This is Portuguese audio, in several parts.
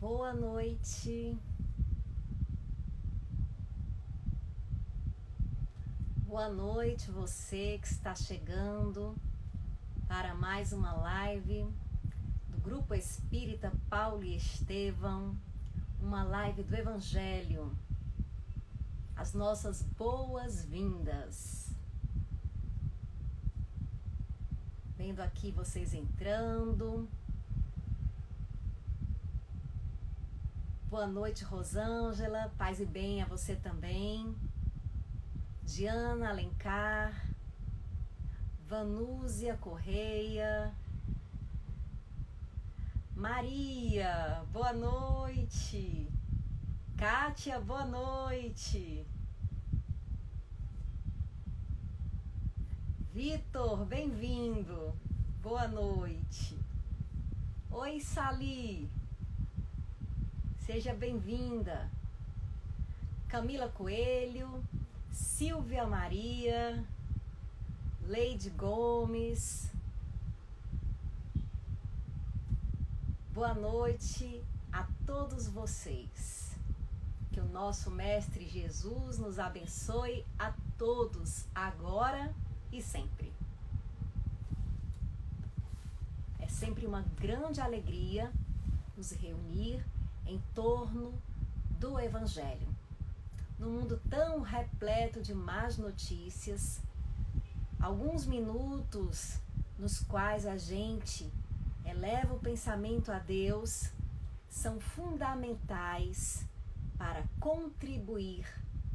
Boa noite. Boa noite você que está chegando para mais uma live do Grupo Espírita Paulo e Estevão, uma live do Evangelho. As nossas boas-vindas. Vendo aqui vocês entrando. Boa noite, Rosângela. Paz e bem a você também. Diana Alencar. Vanúzia Correia. Maria, boa noite. Kátia, boa noite. Vitor, bem-vindo. Boa noite. Oi, Sali. Seja bem-vinda. Camila Coelho, Silvia Maria, Leide Gomes. Boa noite a todos vocês. Que o nosso Mestre Jesus nos abençoe a todos, agora e sempre. É sempre uma grande alegria nos reunir em torno do Evangelho. Num mundo tão repleto de más notícias, alguns minutos nos quais a gente eleva o pensamento a Deus são fundamentais para contribuir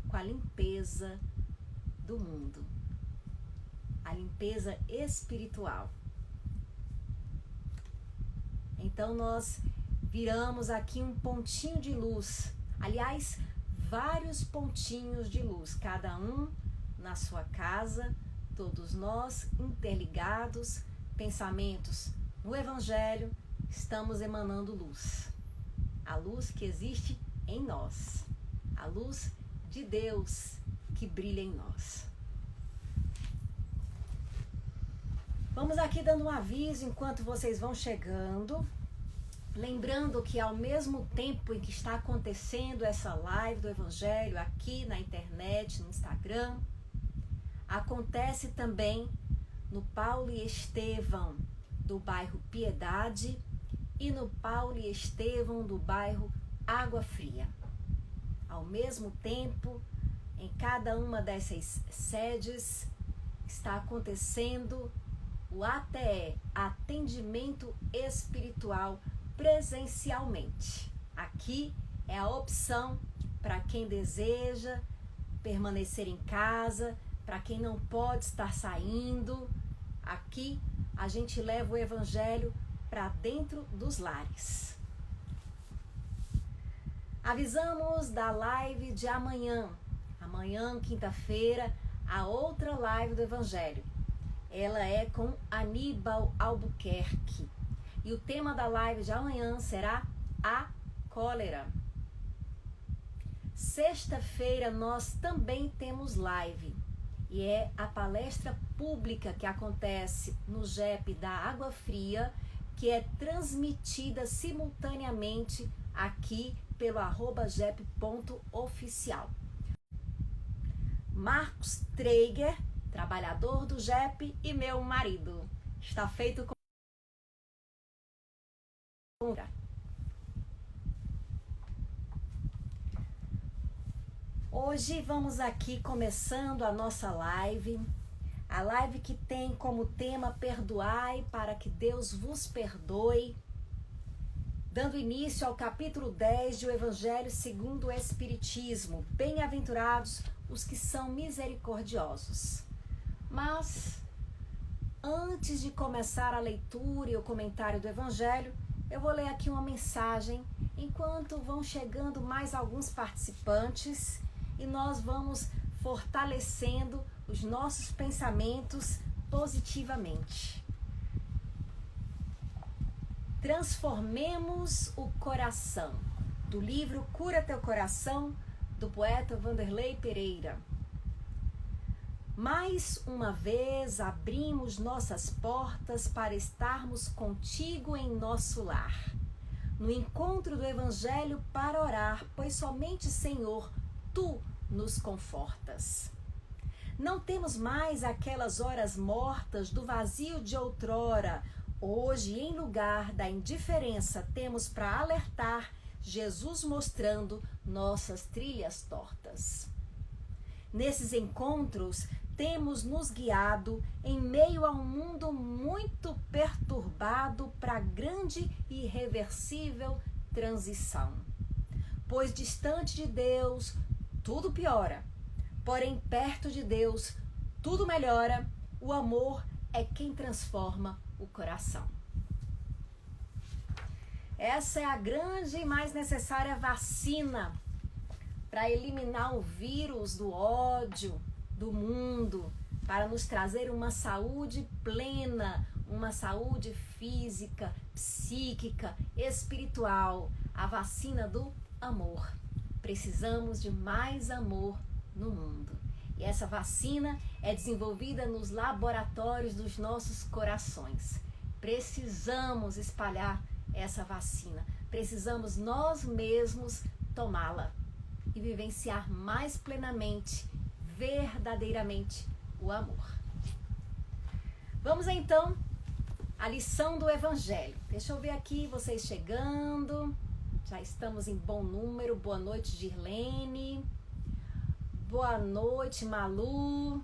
com a limpeza do mundo, a limpeza espiritual. Então nós viramos aqui um pontinho de luz, aliás, vários pontinhos de luz, cada um na sua casa, todos nós interligados, pensamentos no Evangelho, estamos emanando luz. A luz que existe em nós, a luz de Deus que brilha em nós. Vamos aqui dando um aviso enquanto vocês vão chegando. Lembrando que ao mesmo tempo em que está acontecendo essa live do Evangelho aqui na internet, no Instagram, acontece também no Paulo e Estevão do bairro Piedade e no Paulo e Estevão do bairro Água Fria. Ao mesmo tempo, em cada uma dessas sedes está acontecendo o ATE, Atendimento Espiritual presencialmente. Aqui é a opção para quem deseja permanecer em casa, para quem não pode estar saindo. Aqui a gente leva o Evangelho para dentro dos lares. Avisamos da live de amanhã. Amanhã, quinta-feira, a outra live do Evangelho. Ela é com Aníbal Albuquerque. E o tema da live de amanhã será a cólera. Sexta-feira nós também temos live. E é a palestra pública que acontece no JEP da Água Fria, que é transmitida simultaneamente aqui pelo @jep.oficial. Marcos Traeger, trabalhador do JEP e meu marido. Está feito com Hoje vamos aqui começando a nossa live, a live que tem como tema Perdoai para que Deus vos perdoe, dando início ao capítulo 10 do Evangelho segundo o Espiritismo. Bem-aventurados os que são misericordiosos. Mas, antes de começar a leitura e o comentário do Evangelho, eu vou ler aqui uma mensagem, enquanto vão chegando mais alguns participantes e nós vamos fortalecendo os nossos pensamentos positivamente. Transformemos o coração, do livro Cura Teu Coração, do poeta Vanderlei Pereira. Mais uma vez abrimos nossas portas para estarmos contigo em nosso lar. no encontro do Evangelho para orar, pois somente, Senhor, Tu nos confortas. Não temos mais aquelas horas mortas do vazio de outrora. Hoje, em lugar da indiferença, temos para alertar Jesus mostrando nossas trilhas tortas. Nesses encontros, temos nos guiado em meio a um mundo muito perturbado para a grande e irreversível transição. Pois distante de Deus, tudo piora. Porém, perto de Deus, tudo melhora. O amor é quem transforma o coração. Essa é a grande e mais necessária vacina para eliminar o vírus do ódio do mundo, para nos trazer uma saúde plena, uma saúde física, psíquica, espiritual, a vacina do amor. Precisamos de mais amor no mundo. E essa vacina é desenvolvida nos laboratórios dos nossos corações. Precisamos espalhar essa vacina. Precisamos nós mesmos tomá-la e vivenciar mais plenamente, verdadeiramente, o amor. Vamos então à lição do Evangelho. Deixa eu ver aqui vocês chegando. Já estamos em bom número. Boa noite, Girlene. Boa noite, Malu.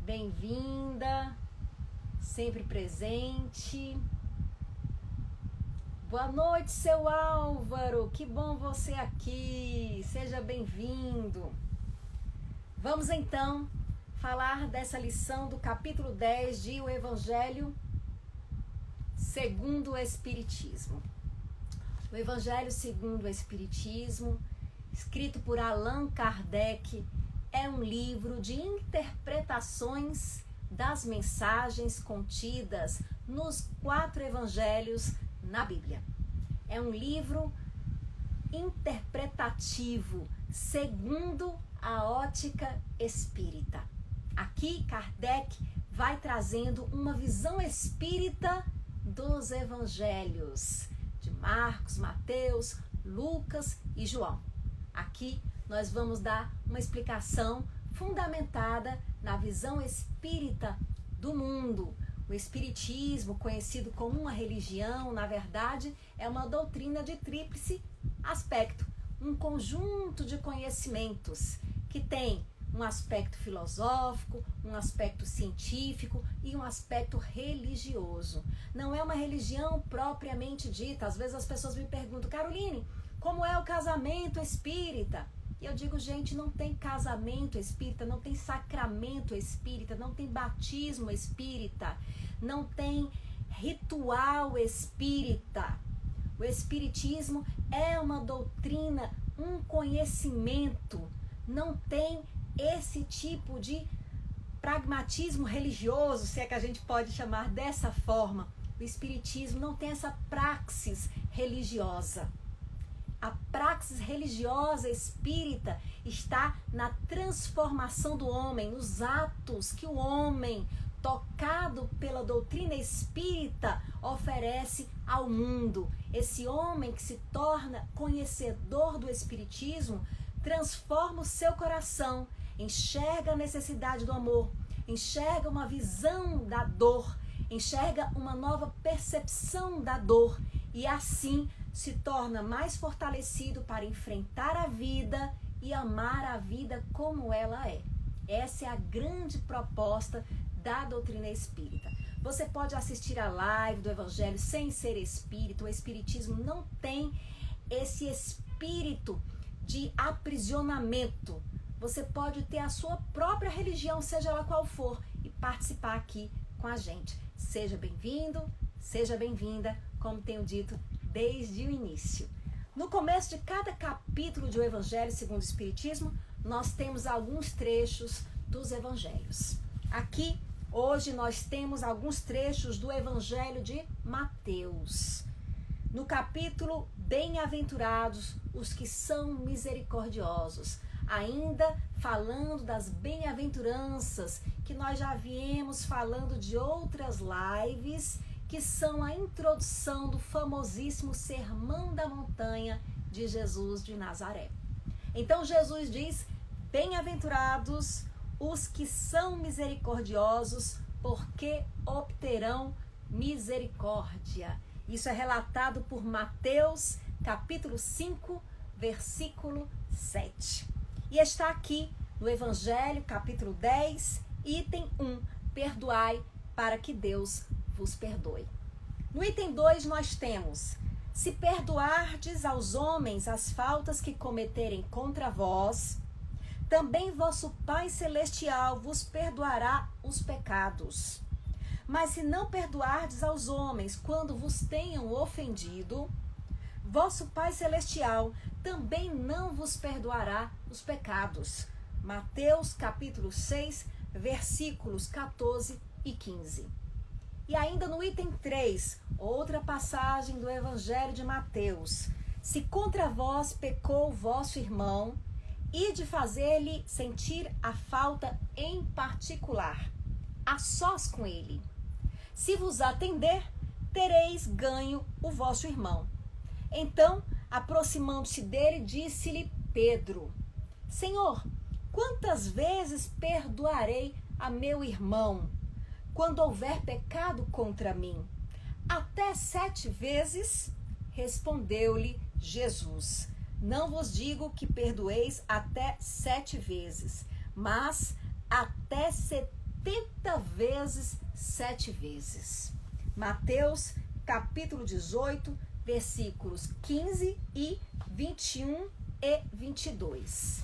Bem-vinda. Sempre presente. Boa noite, seu Álvaro. Que bom você aqui. Seja bem-vindo. Vamos então falar dessa lição do capítulo 10 de O Evangelho segundo o Espiritismo. O Evangelho segundo o Espiritismo, escrito por Allan Kardec, é um livro de interpretações das mensagens contidas nos 4 evangelhos na Bíblia. É um livro interpretativo segundo a ótica espírita. Aqui Kardec vai trazendo uma visão espírita dos evangelhos de Marcos, Mateus, Lucas e João. Aqui nós vamos dar uma explicação fundamentada na visão espírita do mundo. O espiritismo, conhecido como uma religião, na verdade, é uma doutrina de tríplice aspecto, um conjunto de conhecimentos que tem um aspecto filosófico, um aspecto científico e um aspecto religioso. Não é uma religião propriamente dita. Às vezes as pessoas me perguntam: Caroline, como é o casamento espírita? E eu digo, gente, não tem casamento espírita, não tem sacramento espírita, não tem batismo espírita, não tem ritual espírita. O espiritismo é uma doutrina, um conhecimento, não tem esse tipo de pragmatismo religioso, se é que a gente pode chamar dessa forma. O espiritismo não tem essa praxis religiosa. A praxis religiosa espírita está na transformação do homem, nos atos que o homem, tocado pela doutrina espírita, oferece ao mundo. Esse homem que se torna conhecedor do espiritismo transforma o seu coração, enxerga a necessidade do amor, enxerga uma visão da dor, enxerga uma nova percepção da dor e assim se torna mais fortalecido para enfrentar a vida e amar a vida como ela é. Essa é a grande proposta da doutrina espírita. Você pode assistir a live do Evangelho sem ser espírita. O espiritismo não tem esse espírito de aprisionamento. Você pode ter a sua própria religião, seja ela qual for, e participar aqui com a gente. Seja bem-vindo, seja bem-vinda, como tenho dito desde o início. No começo de cada capítulo de O Evangelho segundo o Espiritismo, nós temos alguns trechos dos Evangelhos. Aqui, hoje, nós temos alguns trechos do Evangelho de Mateus. No capítulo Bem-aventurados os que são misericordiosos, ainda falando das bem-aventuranças que nós já viemos falando de outras lives que são a introdução do famosíssimo Sermão da Montanha de Jesus de Nazaré. Então Jesus diz: bem-aventurados os que são misericordiosos, porque obterão misericórdia. Isso é relatado por Mateus, capítulo 5, versículo 7. E está aqui no Evangelho, capítulo 10, item 1, perdoai para que Deus vos perdoe. No item 2 nós temos: se perdoardes aos homens as faltas que cometerem contra vós, também vosso Pai Celestial vos perdoará os pecados. Mas se não perdoardes aos homens quando vos tenham ofendido, vosso Pai Celestial também não vos perdoará os pecados. Mateus capítulo 6, versículos 14 e 15. E ainda no item 3, outra passagem do Evangelho de Mateus: se contra vós pecou vosso irmão, ide fazer-lhe sentir a falta em particular, a sós com ele. Se vos atender, tereis ganho o vosso irmão. Então, aproximando-se dele, disse-lhe Pedro: Senhor, quantas vezes perdoarei a meu irmão, quando houver pecado contra mim? Até 7 vezes? Respondeu-lhe Jesus: não vos digo que perdoeis até 7 vezes, mas até 70 vezes 7 vezes. Mateus capítulo 18, versículos 15 e 21 e 22.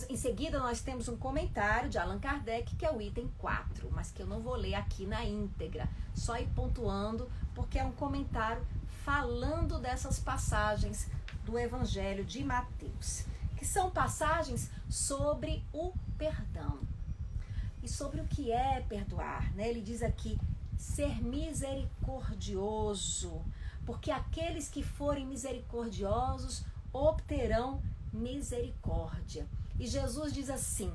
Em seguida nós temos um comentário de Allan Kardec, que é o item 4, mas que eu não vou ler aqui na íntegra, só ir pontuando, porque é um comentário falando dessas passagens do Evangelho de Mateus, que são passagens sobre o perdão e sobre o que é perdoar, né? Ele diz aqui: ser misericordioso, porque aqueles que forem misericordiosos obterão misericórdia. E Jesus diz assim: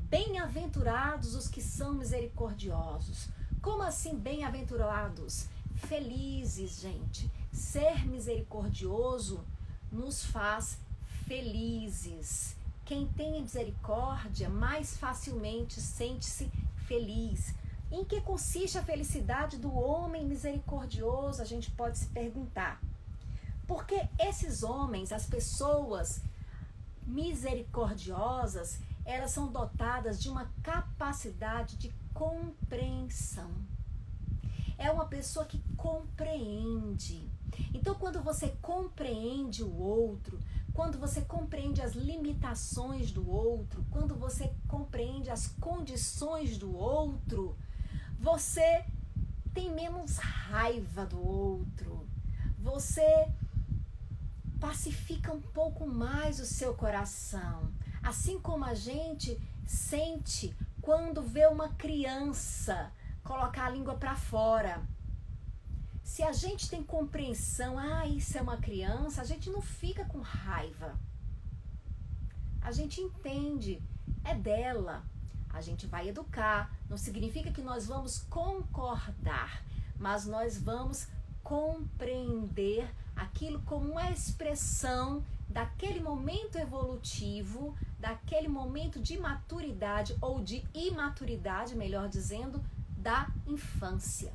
bem-aventurados os que são misericordiosos. Como assim bem-aventurados? Felizes, gente. Ser misericordioso nos faz felizes. Quem tem misericórdia mais facilmente sente-se feliz. Em que consiste a felicidade do homem misericordioso? A gente pode se perguntar. Porque esses homens, as pessoas misericordiosas, elas são dotadas de uma capacidade de compreensão. É uma pessoa que compreende. Então, quando você compreende o outro, quando você compreende as limitações do outro, quando você compreende as condições do outro, você tem menos raiva do outro. Você pacifica um pouco mais o seu coração. Assim como a gente sente quando vê uma criança colocar a língua para fora. Se a gente tem compreensão, isso é uma criança, a gente não fica com raiva. A gente entende, é dela. A gente vai educar, não significa que nós vamos concordar, mas nós vamos compreender aquilo como uma expressão daquele momento evolutivo, daquele momento de maturidade ou de imaturidade, melhor dizendo, da infância.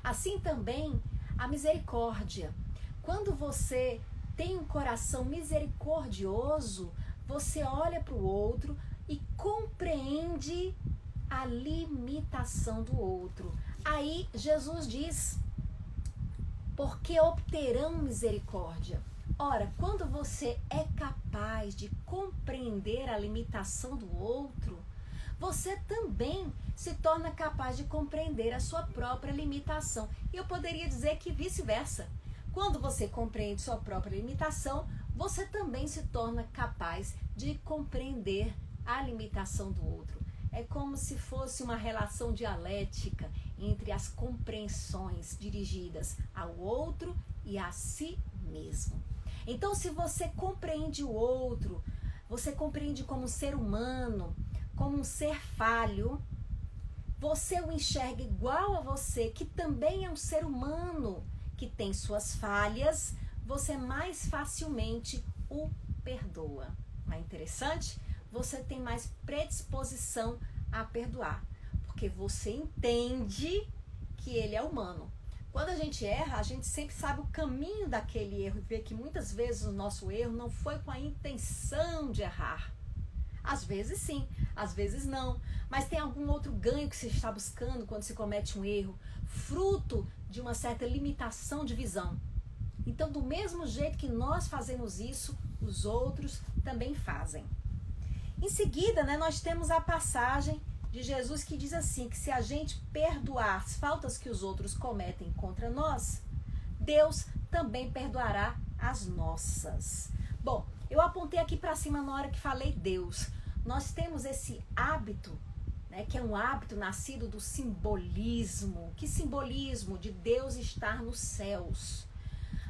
Assim também a misericórdia. Quando você tem um coração misericordioso, você olha para o outro e compreende a limitação do outro. Aí Jesus diz: porque obterão misericórdia. Ora, quando você é capaz de compreender a limitação do outro, você também se torna capaz de compreender a sua própria limitação. E eu poderia dizer que vice-versa. Quando você compreende sua própria limitação, você também se torna capaz de compreender a limitação do outro. É como se fosse uma relação dialética entre as compreensões dirigidas ao outro e a si mesmo. Então, se você compreende o outro, você compreende como um ser humano, como um ser falho, você o enxerga igual a você, que também é um ser humano, que tem suas falhas, você mais facilmente o perdoa. Não é interessante? Você tem mais predisposição a perdoar, porque você entende que ele é humano. Quando a gente erra, a gente sempre sabe o caminho daquele erro e vê que muitas vezes o nosso erro não foi com a intenção de errar. Às vezes sim, às vezes não. Mas tem algum outro ganho que você está buscando quando se comete um erro, fruto de uma certa limitação de visão. Então, do mesmo jeito que nós fazemos isso, os outros também fazem. Em seguida, nós temos a passagem de Jesus que diz assim, que se a gente perdoar as faltas que os outros cometem contra nós, Deus também perdoará as nossas. Bom, eu apontei aqui para cima na hora que falei Deus. Nós temos esse hábito, que é um hábito nascido do simbolismo. Que simbolismo? De Deus estar nos céus.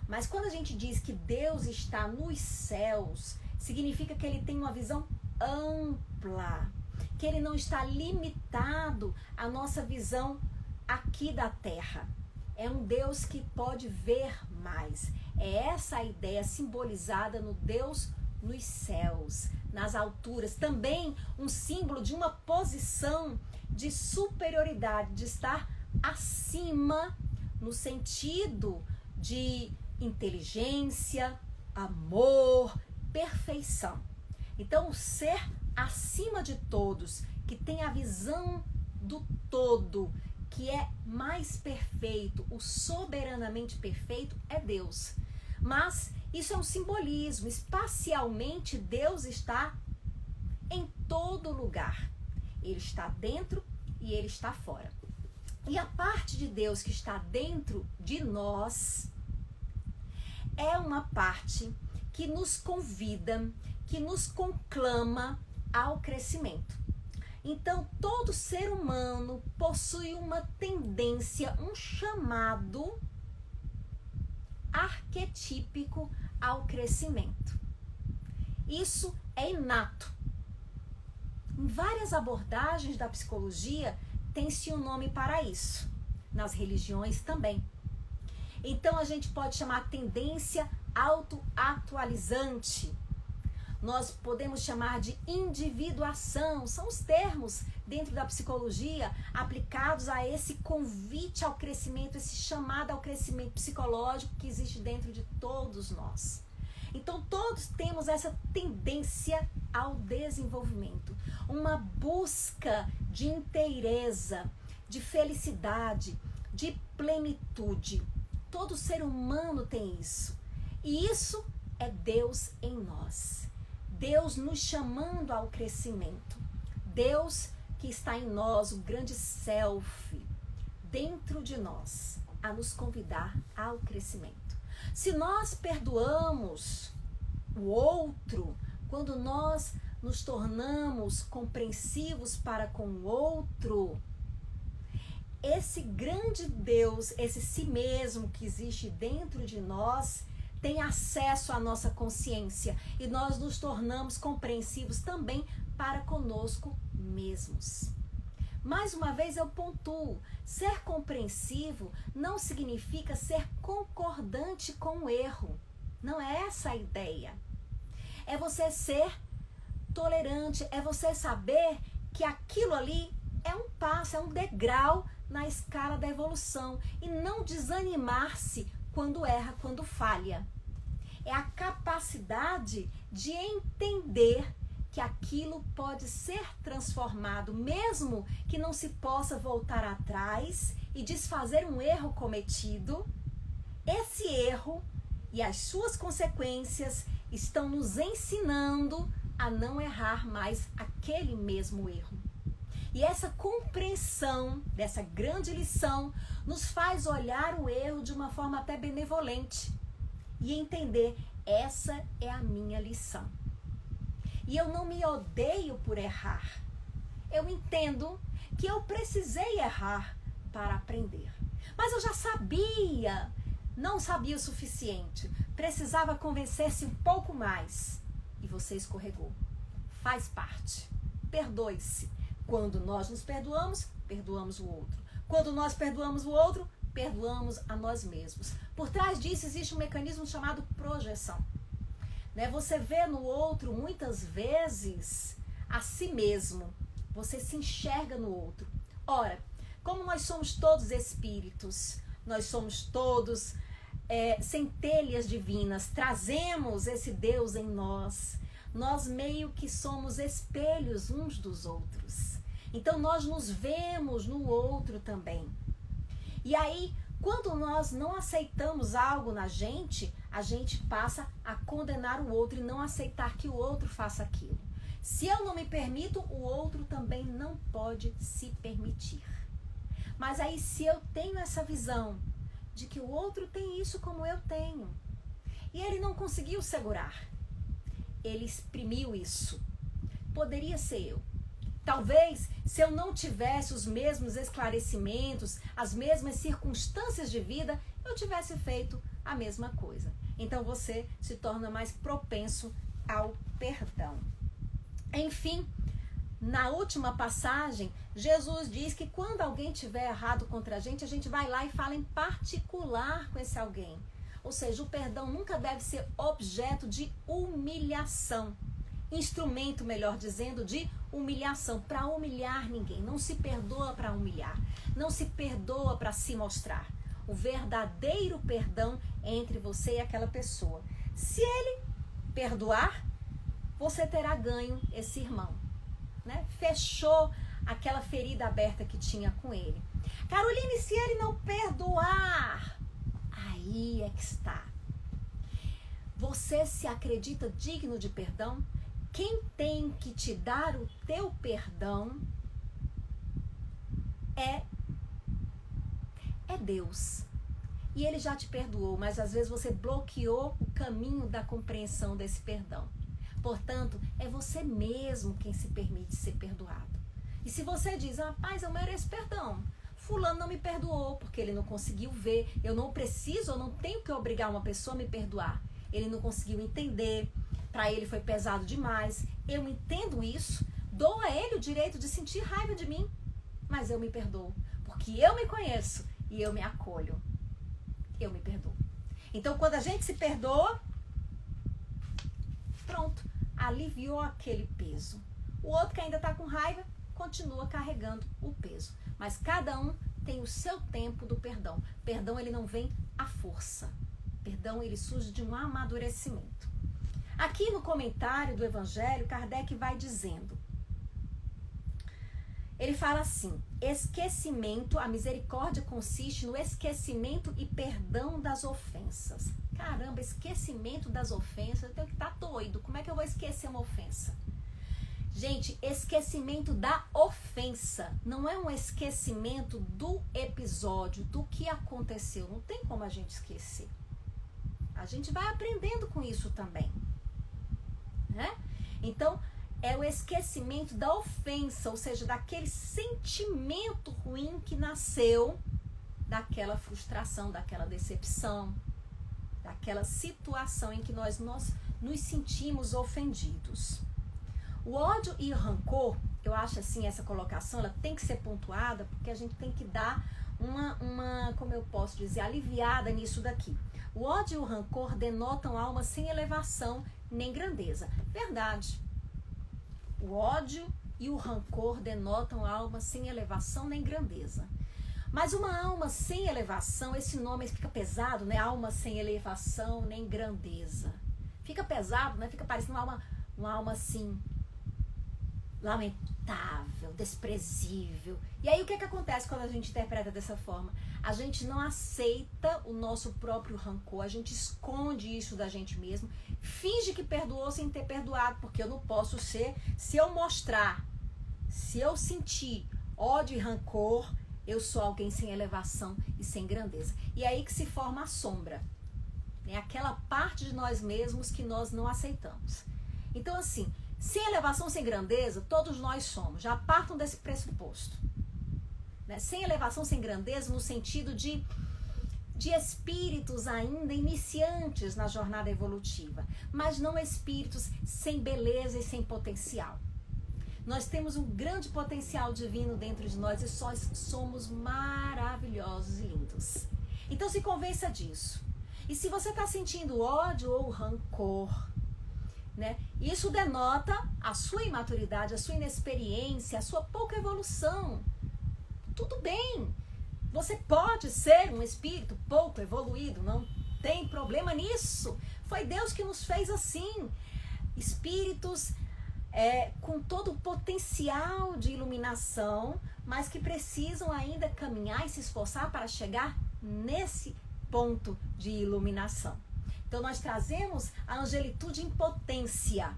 Mas quando a gente diz que Deus está nos céus, significa que ele tem uma visão ampla, que ele não está limitado à nossa visão aqui da terra. É um Deus que pode ver mais. É essa a ideia simbolizada no Deus nos céus, nas alturas. Também um símbolo de uma posição de superioridade, de estar acima, no sentido de inteligência, amor, perfeição. Então, o ser acima de todos, que tem a visão do todo, que é mais perfeito, o soberanamente perfeito é Deus. Mas isso é um simbolismo. Espacialmente, Deus está em todo lugar. Ele está dentro e ele está fora. E a parte de Deus que está dentro de nós é uma parte que nos convida, que nos conclama ao crescimento. Então, todo ser humano possui uma tendência, um chamado arquetípico ao crescimento. Isso é inato. Em várias abordagens da psicologia, tem-se um nome para isso. Nas religiões também. Então, a gente pode chamar tendência autoatualizante. Nós podemos chamar de individuação. São os termos dentro da psicologia aplicados a esse convite ao crescimento, esse chamado ao crescimento psicológico que existe dentro de todos nós. Então, todos temos essa tendência ao desenvolvimento, uma busca de inteireza, de felicidade, de plenitude. Todo ser humano tem isso. E isso é Deus em nós. Deus nos chamando ao crescimento. Deus que está em nós, o grande self, dentro de nós, a nos convidar ao crescimento. Se nós perdoamos o outro, quando nós nos tornamos compreensivos para com o outro, esse grande Deus, esse si mesmo que existe dentro de nós, tem acesso à nossa consciência e nós nos tornamos compreensivos também para conosco mesmos. Mais uma vez eu pontuo, ser compreensivo não significa ser concordante com o erro. Não é essa a ideia. É você ser tolerante, é você saber que aquilo ali é um passo, é um degrau na escala da evolução e não desanimar-se quando erra, quando falha. É a capacidade de entender que aquilo pode ser transformado, mesmo que não se possa voltar atrás e desfazer um erro cometido. Esse erro e as suas consequências estão nos ensinando a não errar mais aquele mesmo erro. E essa compreensão dessa grande lição nos faz olhar o erro de uma forma até benevolente e entender, essa é a minha lição. E eu não me odeio por errar. Eu entendo que eu precisei errar para aprender. Mas eu já sabia, não sabia o suficiente. Precisava convencer-se um pouco mais. E você escorregou. Faz parte. Perdoe-se. Quando nós nos perdoamos, perdoamos o outro. Quando nós perdoamos o outro, perdoamos a nós mesmos. Por trás disso existe um mecanismo chamado projeção. Né? Você vê no outro, muitas vezes, a si mesmo. Você se enxerga no outro. Ora, como nós somos todos espíritos, nós somos todos centelhas divinas, trazemos esse Deus em nós. Nós meio que somos espelhos uns dos outros. Então nós nos vemos no outro também. E aí, quando nós não aceitamos algo na gente, a gente passa a condenar o outro e não aceitar que o outro faça aquilo. Se eu não me permito, o outro também não pode se permitir. Mas aí, se eu tenho essa visão de que o outro tem isso como eu tenho, e ele não conseguiu segurar, ele exprimiu isso, poderia ser eu. Talvez, se eu não tivesse os mesmos esclarecimentos, as mesmas circunstâncias de vida, eu tivesse feito a mesma coisa. Então você se torna mais propenso ao perdão. Enfim, na última passagem, Jesus diz que quando alguém tiver errado contra a gente vai lá e fala em particular com esse alguém. Ou seja, o perdão nunca deve ser objeto de humilhação. Instrumento, melhor dizendo, de humilhação, para humilhar ninguém. Não se perdoa para humilhar, não se perdoa para se mostrar. O verdadeiro perdão é entre você e aquela pessoa. Se ele perdoar, você terá ganho esse irmão, né? Fechou aquela ferida aberta que tinha com ele. Caroline, se ele não perdoar, aí é que está. Você se acredita digno de perdão? Quem tem que te dar o teu perdão é Deus. E ele já te perdoou, mas às vezes você bloqueou o caminho da compreensão desse perdão. Portanto, é você mesmo quem se permite ser perdoado. E se você diz, rapaz, eu mereço perdão, fulano não me perdoou porque ele não conseguiu ver, eu não tenho que obrigar uma pessoa a me perdoar. Ele não conseguiu entender, para ele foi pesado demais. Eu entendo isso, dou a ele o direito de sentir raiva de mim, mas eu me perdoo, porque eu me conheço e eu me acolho. Eu me perdoo. Então, quando a gente se perdoa, pronto, aliviou aquele peso. O outro que ainda está com raiva, continua carregando o peso. Mas cada um tem o seu tempo do perdão. Perdão, ele não vem à força. Perdão, ele surge de um amadurecimento. Aqui no comentário do Evangelho, Kardec vai dizendo, ele fala assim, esquecimento, a misericórdia consiste no esquecimento e perdão das ofensas. Caramba, esquecimento das ofensas, eu tenho que estar doido, como é que eu vou esquecer uma ofensa? Gente, esquecimento da ofensa, não é um esquecimento do episódio, do que aconteceu, não tem como a gente esquecer. A gente vai aprendendo com isso também, né? Então, é o esquecimento da ofensa, ou seja, daquele sentimento ruim que nasceu daquela frustração, daquela decepção, daquela situação em que nós nos sentimos ofendidos. O ódio e o rancor, eu acho assim, essa colocação, ela tem que ser pontuada, porque a gente tem que dar uma como eu posso dizer, aliviada nisso daqui. O ódio e o rancor denotam alma sem elevação nem grandeza. Verdade. O ódio e o rancor denotam alma sem elevação nem grandeza. Mas uma alma sem elevação, esse nome fica pesado, né? Alma sem elevação nem grandeza. Fica pesado, né? Fica parecendo uma alma assim, lamentável, desprezível. E aí o que acontece quando a gente interpreta dessa forma? A gente não aceita o nosso próprio rancor, a gente esconde isso da gente mesmo, finge que perdoou sem ter perdoado, porque eu não posso ser, se eu mostrar, se eu sentir ódio e rancor, eu sou alguém sem elevação e sem grandeza. E é aí que se forma a sombra, né? Aquela parte de nós mesmos que nós não aceitamos. Então assim, sem elevação, sem grandeza, todos nós somos. Já partam desse pressuposto. Né? Sem elevação, sem grandeza, no sentido de espíritos ainda iniciantes na jornada evolutiva. Mas não espíritos sem beleza e sem potencial. Nós temos um grande potencial divino dentro de nós e nós somos maravilhosos e lindos. Então se convença disso. E se você está sentindo ódio ou rancor, né, isso denota a sua imaturidade, a sua inexperiência, a sua pouca evolução. Tudo bem. Você pode ser um espírito pouco evoluído, não tem problema nisso. Foi Deus que nos fez assim. Espíritos com todo o potencial de iluminação, mas que precisam ainda caminhar e se esforçar para chegar nesse ponto de iluminação. Então nós trazemos a angelitude em potência,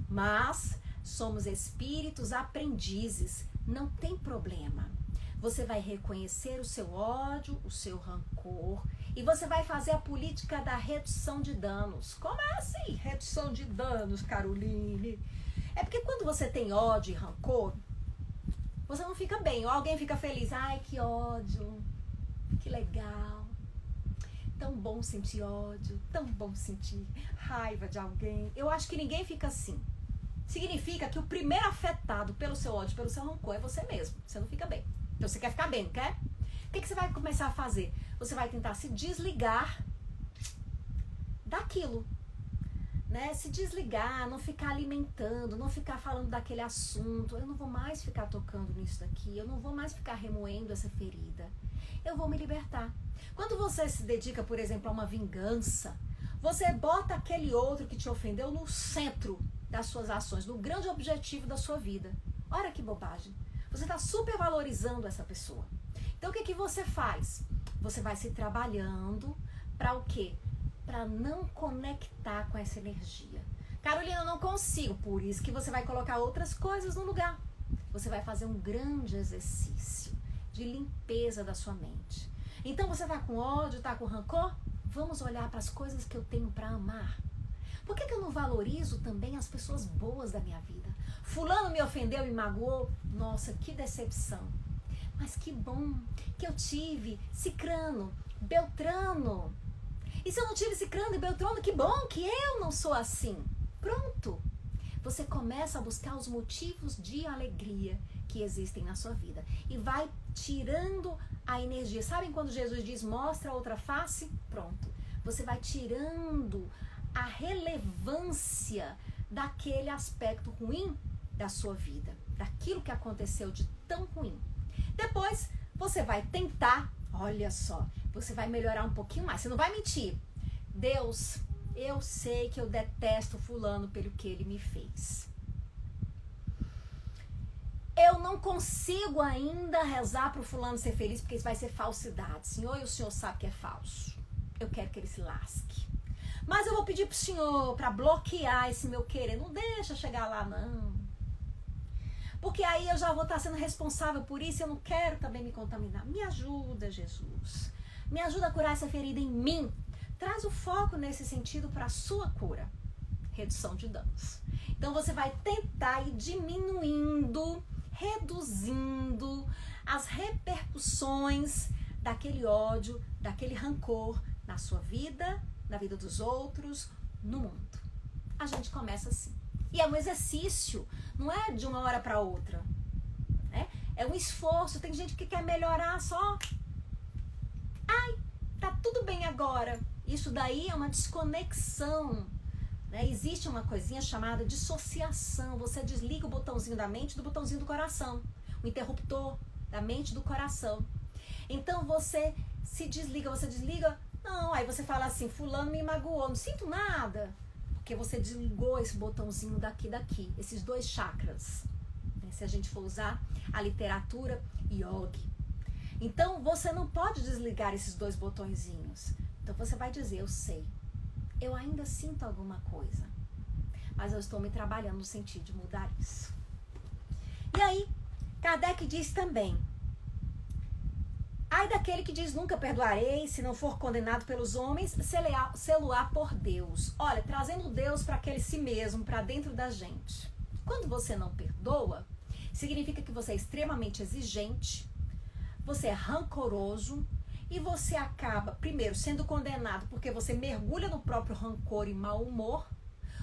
mas somos espíritos aprendizes, não tem problema. Você vai reconhecer o seu ódio, o seu rancor, e você vai fazer a política da redução de danos. Como é assim? Redução de danos, Caroline? É porque quando você tem ódio e rancor, você não fica bem. Ou alguém fica feliz. Ai, que ódio. Que legal. Tão bom sentir ódio. Tão bom sentir raiva de alguém. Eu acho que ninguém fica assim. Significa que o primeiro afetado pelo seu ódio, pelo seu rancor, é você mesmo. Você não fica bem. Então você quer ficar bem, não quer? O que você vai começar a fazer? Você vai tentar se desligar daquilo. Né? Se desligar, não ficar alimentando, não ficar falando daquele assunto. Eu não vou mais ficar tocando nisso daqui, eu não vou mais ficar remoendo essa ferida. Eu vou me libertar. Quando você se dedica, por exemplo, a uma vingança, você bota aquele outro que te ofendeu no centro das suas ações, no grande objetivo da sua vida. Olha que bobagem. Você está supervalorizando essa pessoa. Então o que você faz? Você vai se trabalhando para o quê? Para não conectar com essa energia. Carolina, eu não consigo. Por isso que você vai colocar outras coisas no lugar. Você vai fazer um grande exercício de limpeza da sua mente. Então você está com ódio, está com rancor? Vamos olhar para as coisas que eu tenho para amar. Por que eu não valorizo também as pessoas boas da minha vida? Fulano me ofendeu e magoou. Nossa, que decepção. Mas que bom que eu tive Cicrano, Beltrano. E se eu não tive Cicrano e Beltrano, que bom que eu não sou assim. Pronto. Você começa a buscar os motivos de alegria que existem na sua vida. E vai tirando a energia. Sabem quando Jesus diz, mostra a outra face? Pronto. Você vai tirando a relevância daquele aspecto ruim da sua vida. Daquilo que aconteceu de tão ruim. Depois, você vai tentar, olha só, você vai melhorar um pouquinho mais. Você não vai mentir. Deus, eu sei que eu detesto fulano pelo que ele me fez. Eu não consigo ainda rezar para o fulano ser feliz, porque isso vai ser falsidade. Senhor, e o senhor sabe que é falso. Eu quero que ele se lasque. Mas eu vou pedir para o senhor para bloquear esse meu querer. Não deixa chegar lá, não. Porque aí eu já vou estar sendo responsável por isso e eu não quero também me contaminar. Me ajuda, Jesus. Me ajuda a curar essa ferida em mim. Traz o foco nesse sentido para a sua cura. Redução de danos. Então você vai tentar ir diminuindo, reduzindo as repercussões daquele ódio, daquele rancor na sua vida, na vida dos outros, no mundo. A gente começa assim. E é um exercício, não é de uma hora para outra. Né? É um esforço. Tem gente que quer melhorar só. Ai, tá tudo bem agora. Isso daí é uma desconexão. Né? Existe uma coisinha chamada dissociação. Você desliga o botãozinho da mente do botãozinho do coração. O interruptor da mente do coração. Então você se desliga, não, aí você fala assim, fulano me magoou, não sinto nada. Porque você desligou esse botãozinho daqui, esses dois chakras. Né? Se a gente for usar a literatura yogi. Então você não pode desligar esses dois botõezinhos. Então você vai dizer, eu sei, eu ainda sinto alguma coisa, mas eu estou me trabalhando no sentido de mudar isso. E aí, Kardec diz também, ai daquele que diz, nunca perdoarei, se não for condenado pelos homens, se-lo-á por Deus. Olha, trazendo Deus para aquele si mesmo, para dentro da gente. Quando você não perdoa, significa que você é extremamente exigente, você é rancoroso e você acaba, primeiro, sendo condenado porque você mergulha no próprio rancor e mau humor.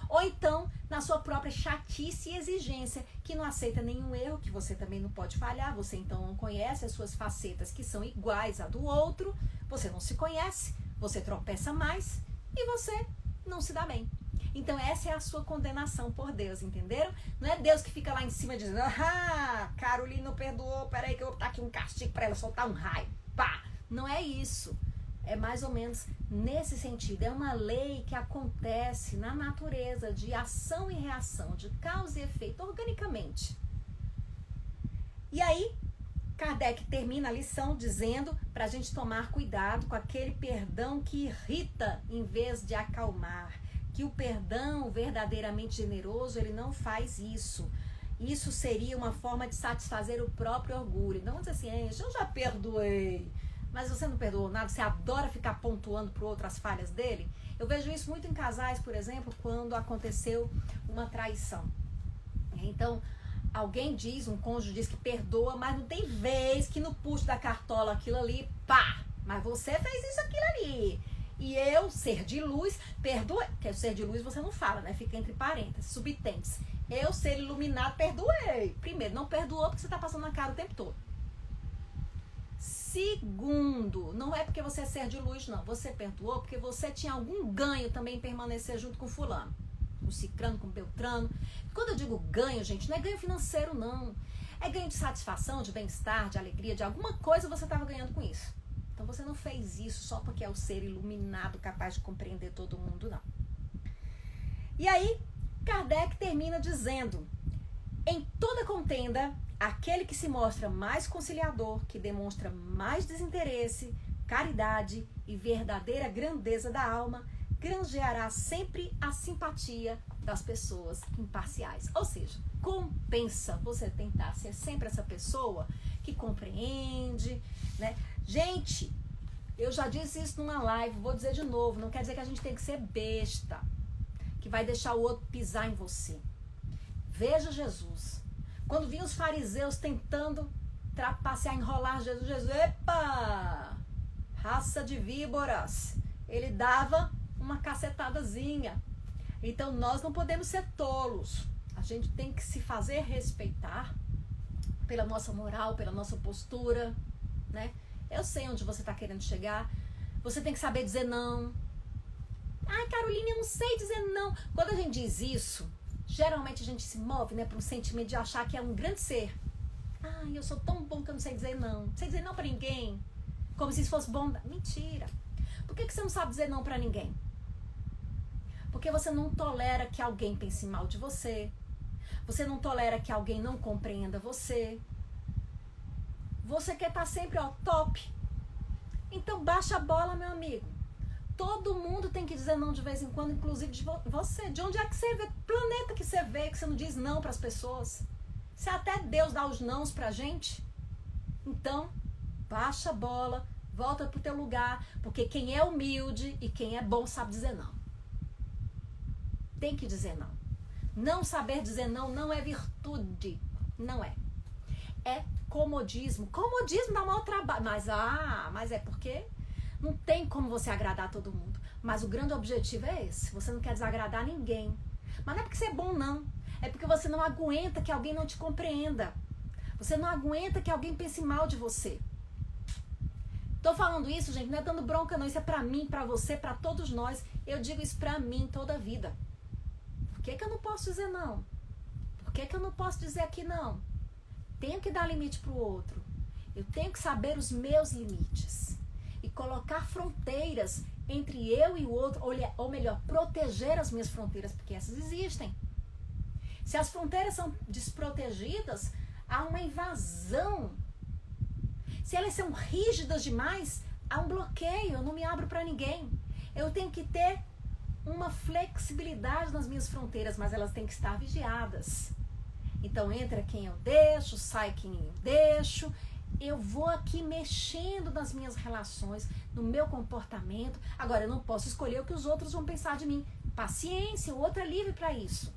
Ou então, na sua própria chatice e exigência, que não aceita nenhum erro, que você também não pode falhar, você então não conhece as suas facetas que são iguais à do outro, você não se conhece, você tropeça mais e você não se dá bem. Então essa é a sua condenação por Deus, entenderam? Não é Deus que fica lá em cima dizendo, Caroline não perdoou, peraí que eu vou botar aqui um castigo para ela soltar um raio. Pá! Não é isso. É mais ou menos nesse sentido. É uma lei que acontece na natureza de ação e reação, de causa e efeito, organicamente. E aí, Kardec termina a lição dizendo para a gente tomar cuidado com aquele perdão que irrita em vez de acalmar. Que o perdão verdadeiramente generoso, ele não faz isso. Isso seria uma forma de satisfazer o próprio orgulho. Não dizer assim, eu já perdoei. Mas você não perdoou nada, você adora ficar pontuando para o outro as falhas dele. Eu vejo isso muito em casais, por exemplo, quando aconteceu uma traição. Então, alguém diz, um cônjuge diz que perdoa, mas não tem vez que no puxo da cartola aquilo ali, pá, mas você fez isso, aquilo ali. E eu, ser de luz, perdoei. Porque ser de luz você não fala, né? Fica entre parênteses, subtentes. Eu, ser iluminado, perdoei. Primeiro, não perdoou porque você está passando na cara o tempo todo. Segundo, não é porque você é ser de luz, não. Você perdoou porque você tinha algum ganho também em permanecer junto com fulano. Com cicrano, com beltrano. Quando eu digo ganho, gente, não é ganho financeiro, não. É ganho de satisfação, de bem-estar, de alegria, de alguma coisa você estava ganhando com isso. Então você não fez isso só porque é o ser iluminado, capaz de compreender todo mundo, não. E aí, Kardec termina dizendo, em toda contenda, aquele que se mostra mais conciliador, que demonstra mais desinteresse, caridade e verdadeira grandeza da alma, granjeará sempre a simpatia das pessoas imparciais. Ou seja, compensa você tentar ser sempre essa pessoa que compreende, né? Gente, eu já disse isso numa live, vou dizer de novo, não quer dizer que a gente tem que ser besta, que vai deixar o outro pisar em você. Veja Jesus. Quando vinham os fariseus tentando trapacear, enrolar Jesus, epa! Raça de víboras! Ele dava uma cacetadazinha. Então nós não podemos ser tolos. A gente tem que se fazer respeitar pela nossa moral, pela nossa postura, né? Eu sei onde você está querendo chegar. Você tem que saber dizer não. Ai, Caroline, eu não sei dizer não. Quando a gente diz isso, geralmente a gente se move, né, para um sentimento de achar que é um grande ser. Ai, eu sou tão bom que eu não sei dizer não. Não sei dizer não para ninguém. Como se isso fosse bom. Mentira. Por que você não sabe dizer não para ninguém? Porque você não tolera que alguém pense mal de você. Você não tolera que alguém não compreenda você. Você quer estar sempre, top. Então baixa a bola, meu amigo. Todo mundo tem que dizer não de vez em quando, inclusive de você. De onde é que você vê? Planeta que você vê, que você não diz não para as pessoas. Se até Deus dá os nãos pra gente. Então, baixa a bola, volta pro teu lugar, porque quem é humilde e quem é bom sabe dizer não. Tem que dizer não. Não saber dizer não não é virtude. Não é. É comodismo. Comodismo dá maior trabalho. Mas é porque não tem como você agradar todo mundo. Mas o grande objetivo é esse. Você não quer desagradar ninguém. Mas não é porque você é bom, não. É porque você não aguenta que alguém não te compreenda. Você não aguenta que alguém pense mal de você. Tô falando isso, gente, não é dando bronca, não. Isso é pra mim, pra você, pra todos nós. Eu digo isso pra mim toda a vida. Por que eu não posso dizer não? Por que eu não posso dizer aqui não? Tenho que dar limite pro outro. Eu tenho que saber os meus limites. E colocar fronteiras entre eu e o outro. Ou melhor, proteger as minhas fronteiras, porque essas existem. Se as fronteiras são desprotegidas, há uma invasão. Se elas são rígidas demais, há um bloqueio. Eu não me abro para ninguém. Eu tenho que ter uma flexibilidade nas minhas fronteiras, mas elas têm que estar vigiadas. Então entra quem eu deixo, sai quem eu deixo. Eu vou aqui mexendo nas minhas relações, no meu comportamento. Agora, eu não posso escolher o que os outros vão pensar de mim. Paciência, o outro é livre para isso.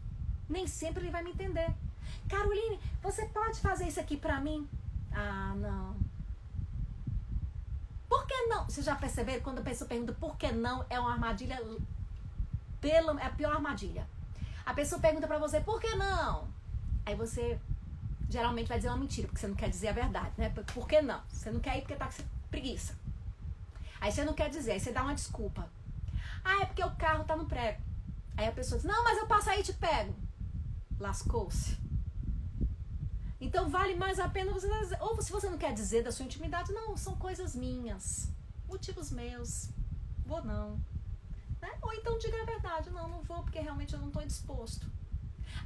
Nem sempre ele vai me entender. Caroline, você pode fazer isso aqui pra mim? Ah, não. Por que não? Vocês já perceberam? Quando a pessoa pergunta por que não, é uma armadilha, é a pior armadilha. A pessoa pergunta pra você, por que não? Aí você geralmente vai dizer uma mentira, porque você não quer dizer a verdade, né? Por que não? Você não quer ir porque tá com preguiça. Aí você não quer dizer, aí você dá uma desculpa. Ah, é porque o carro tá no prego. Aí a pessoa diz, não, mas eu passo aí e te pego. Lascou-se. Então vale mais a pena você dizer, ou se você não quer dizer da sua intimidade, não, são coisas minhas, motivos meus, vou não. Né? Ou então diga a verdade, não vou porque realmente eu não estou disposto.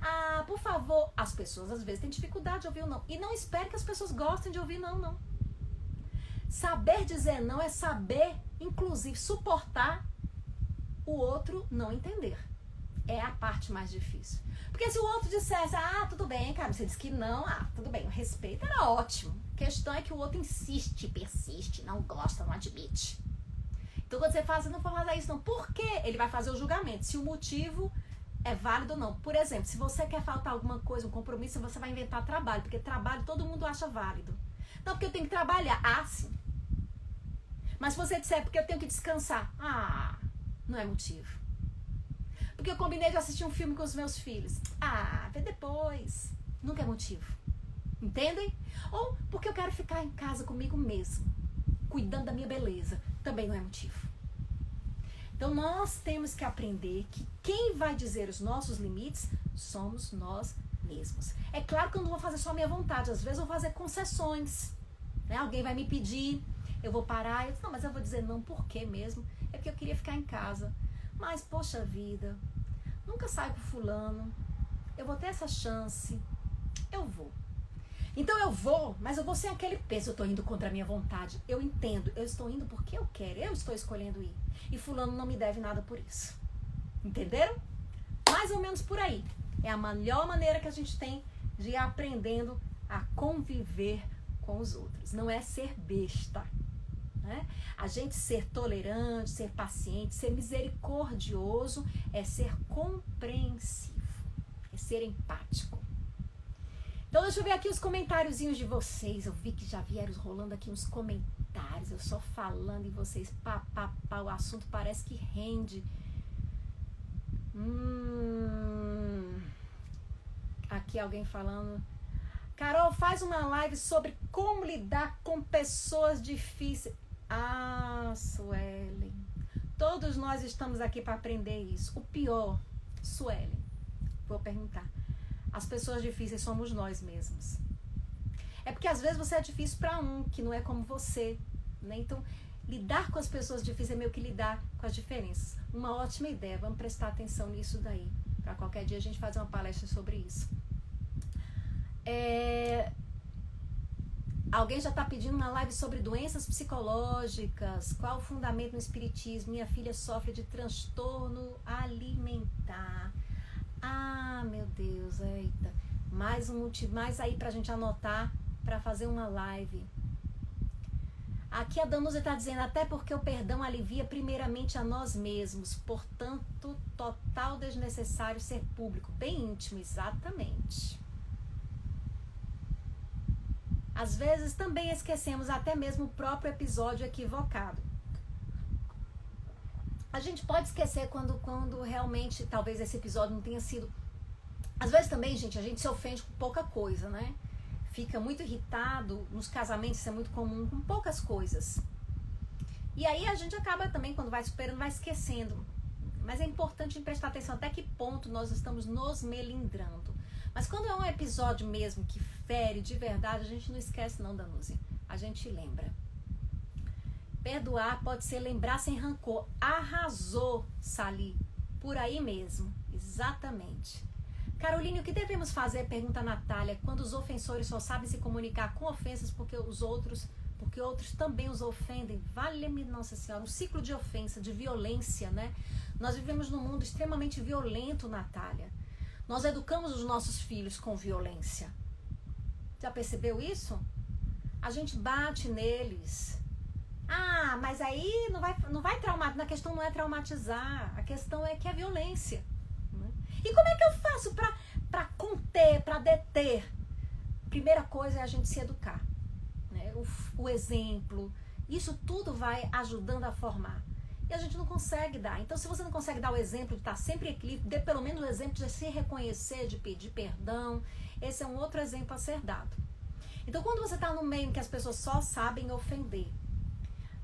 Ah, por favor, as pessoas às vezes têm dificuldade de ouvir o não. E não espere que as pessoas gostem de ouvir não. Saber dizer não é saber, inclusive, suportar o outro não entender. É a parte mais difícil. Porque se o outro dissesse, tudo bem, cara, você disse que não, tudo bem, o respeito era ótimo. A questão é que o outro insiste, persiste, não gosta, não admite. Então quando você fala, você não for fazer isso não. Por quê? Ele vai fazer o julgamento. Se o motivo é válido ou não. Por exemplo, se você quer faltar alguma coisa, um compromisso, você vai inventar trabalho. Porque trabalho todo mundo acha válido. Não, porque eu tenho que trabalhar. Sim. Mas se você disser, porque eu tenho que descansar. Não é motivo. Porque eu combinei de assistir um filme com os meus filhos. Vê depois. Nunca é motivo. Entendem? Ou porque eu quero ficar em casa comigo mesmo, cuidando da minha beleza. Também não é motivo. Então nós temos que aprender que quem vai dizer os nossos limites somos nós mesmos. É claro que eu não vou fazer só a minha vontade. Às vezes eu vou fazer concessões. Né? Alguém vai me pedir, eu vou parar. Eu digo, não, mas eu vou dizer não. Por quê mesmo? É porque eu queria ficar em casa. Mas, poxa vida, nunca saio com fulano, eu vou ter essa chance, eu vou. Então eu vou, mas eu vou sem aquele peso, eu tô indo contra a minha vontade. Eu entendo, eu estou indo porque eu quero, eu estou escolhendo ir. E fulano não me deve nada por isso. Entenderam? Mais ou menos por aí. É a melhor maneira que a gente tem de ir aprendendo a conviver com os outros. Não é ser besta. Né? A gente ser tolerante, ser paciente, ser misericordioso é ser compreensivo, é ser empático. Então deixa eu ver aqui os comentáriozinhos de vocês. Eu vi que já vieram rolando aqui uns comentários, eu só falando e vocês o assunto parece que rende. Aqui alguém falando, Carol, faz uma live sobre como lidar com pessoas difíceis. Suelen, todos nós estamos aqui para aprender isso. O pior, Suelen, vou perguntar, as pessoas difíceis somos nós mesmos. É porque às vezes você é difícil para um, que não é como você, né? Então, lidar com as pessoas difíceis é meio que lidar com as diferenças. Uma ótima ideia, vamos prestar atenção nisso daí. Para qualquer dia a gente fazer uma palestra sobre isso. Alguém já está pedindo uma live sobre doenças psicológicas. Qual o fundamento no espiritismo? Minha filha sofre de transtorno alimentar. Meu Deus, eita. Mais um motivo, mais aí pra gente anotar para fazer uma live. Aqui a Danusa está dizendo, até porque o perdão alivia primeiramente a nós mesmos. Portanto, total desnecessário ser público. Bem íntimo, exatamente. Às vezes também esquecemos até mesmo o próprio episódio equivocado. A gente pode esquecer quando realmente talvez esse episódio não tenha sido... Às vezes também, gente, a gente se ofende com pouca coisa, né? Fica muito irritado, nos casamentos isso é muito comum, com poucas coisas. E aí a gente acaba também, quando vai superando, vai esquecendo. Mas é importante prestar atenção até que ponto nós estamos nos melindrando. Mas quando é um episódio mesmo que fere de verdade, a gente não esquece não, Danuzi. A gente lembra. Perdoar pode ser lembrar sem rancor. Arrasou, Sali. Por aí mesmo. Exatamente. Caroline, o que devemos fazer? Pergunta a Natália. Quando os ofensores só sabem se comunicar com ofensas porque outros também os ofendem. Vale-me Nossa Senhora. Um ciclo de ofensa, de violência, né? Nós vivemos num mundo extremamente violento, Natália. Nós educamos os nossos filhos com violência. Já percebeu isso? A gente bate neles. Mas aí não vai traumatizar. A questão não é traumatizar. A questão é que é violência. E como é que eu faço para conter, para deter? Primeira coisa é a gente se educar. Né? O exemplo. Isso tudo vai ajudando a formar. E a gente não consegue dar. Então, se você não consegue dar o exemplo de estar sempre em equilíbrio, dê pelo menos o exemplo de se reconhecer, de pedir perdão. Esse é um outro exemplo a ser dado. Então, quando você está no meio em que as pessoas só sabem ofender,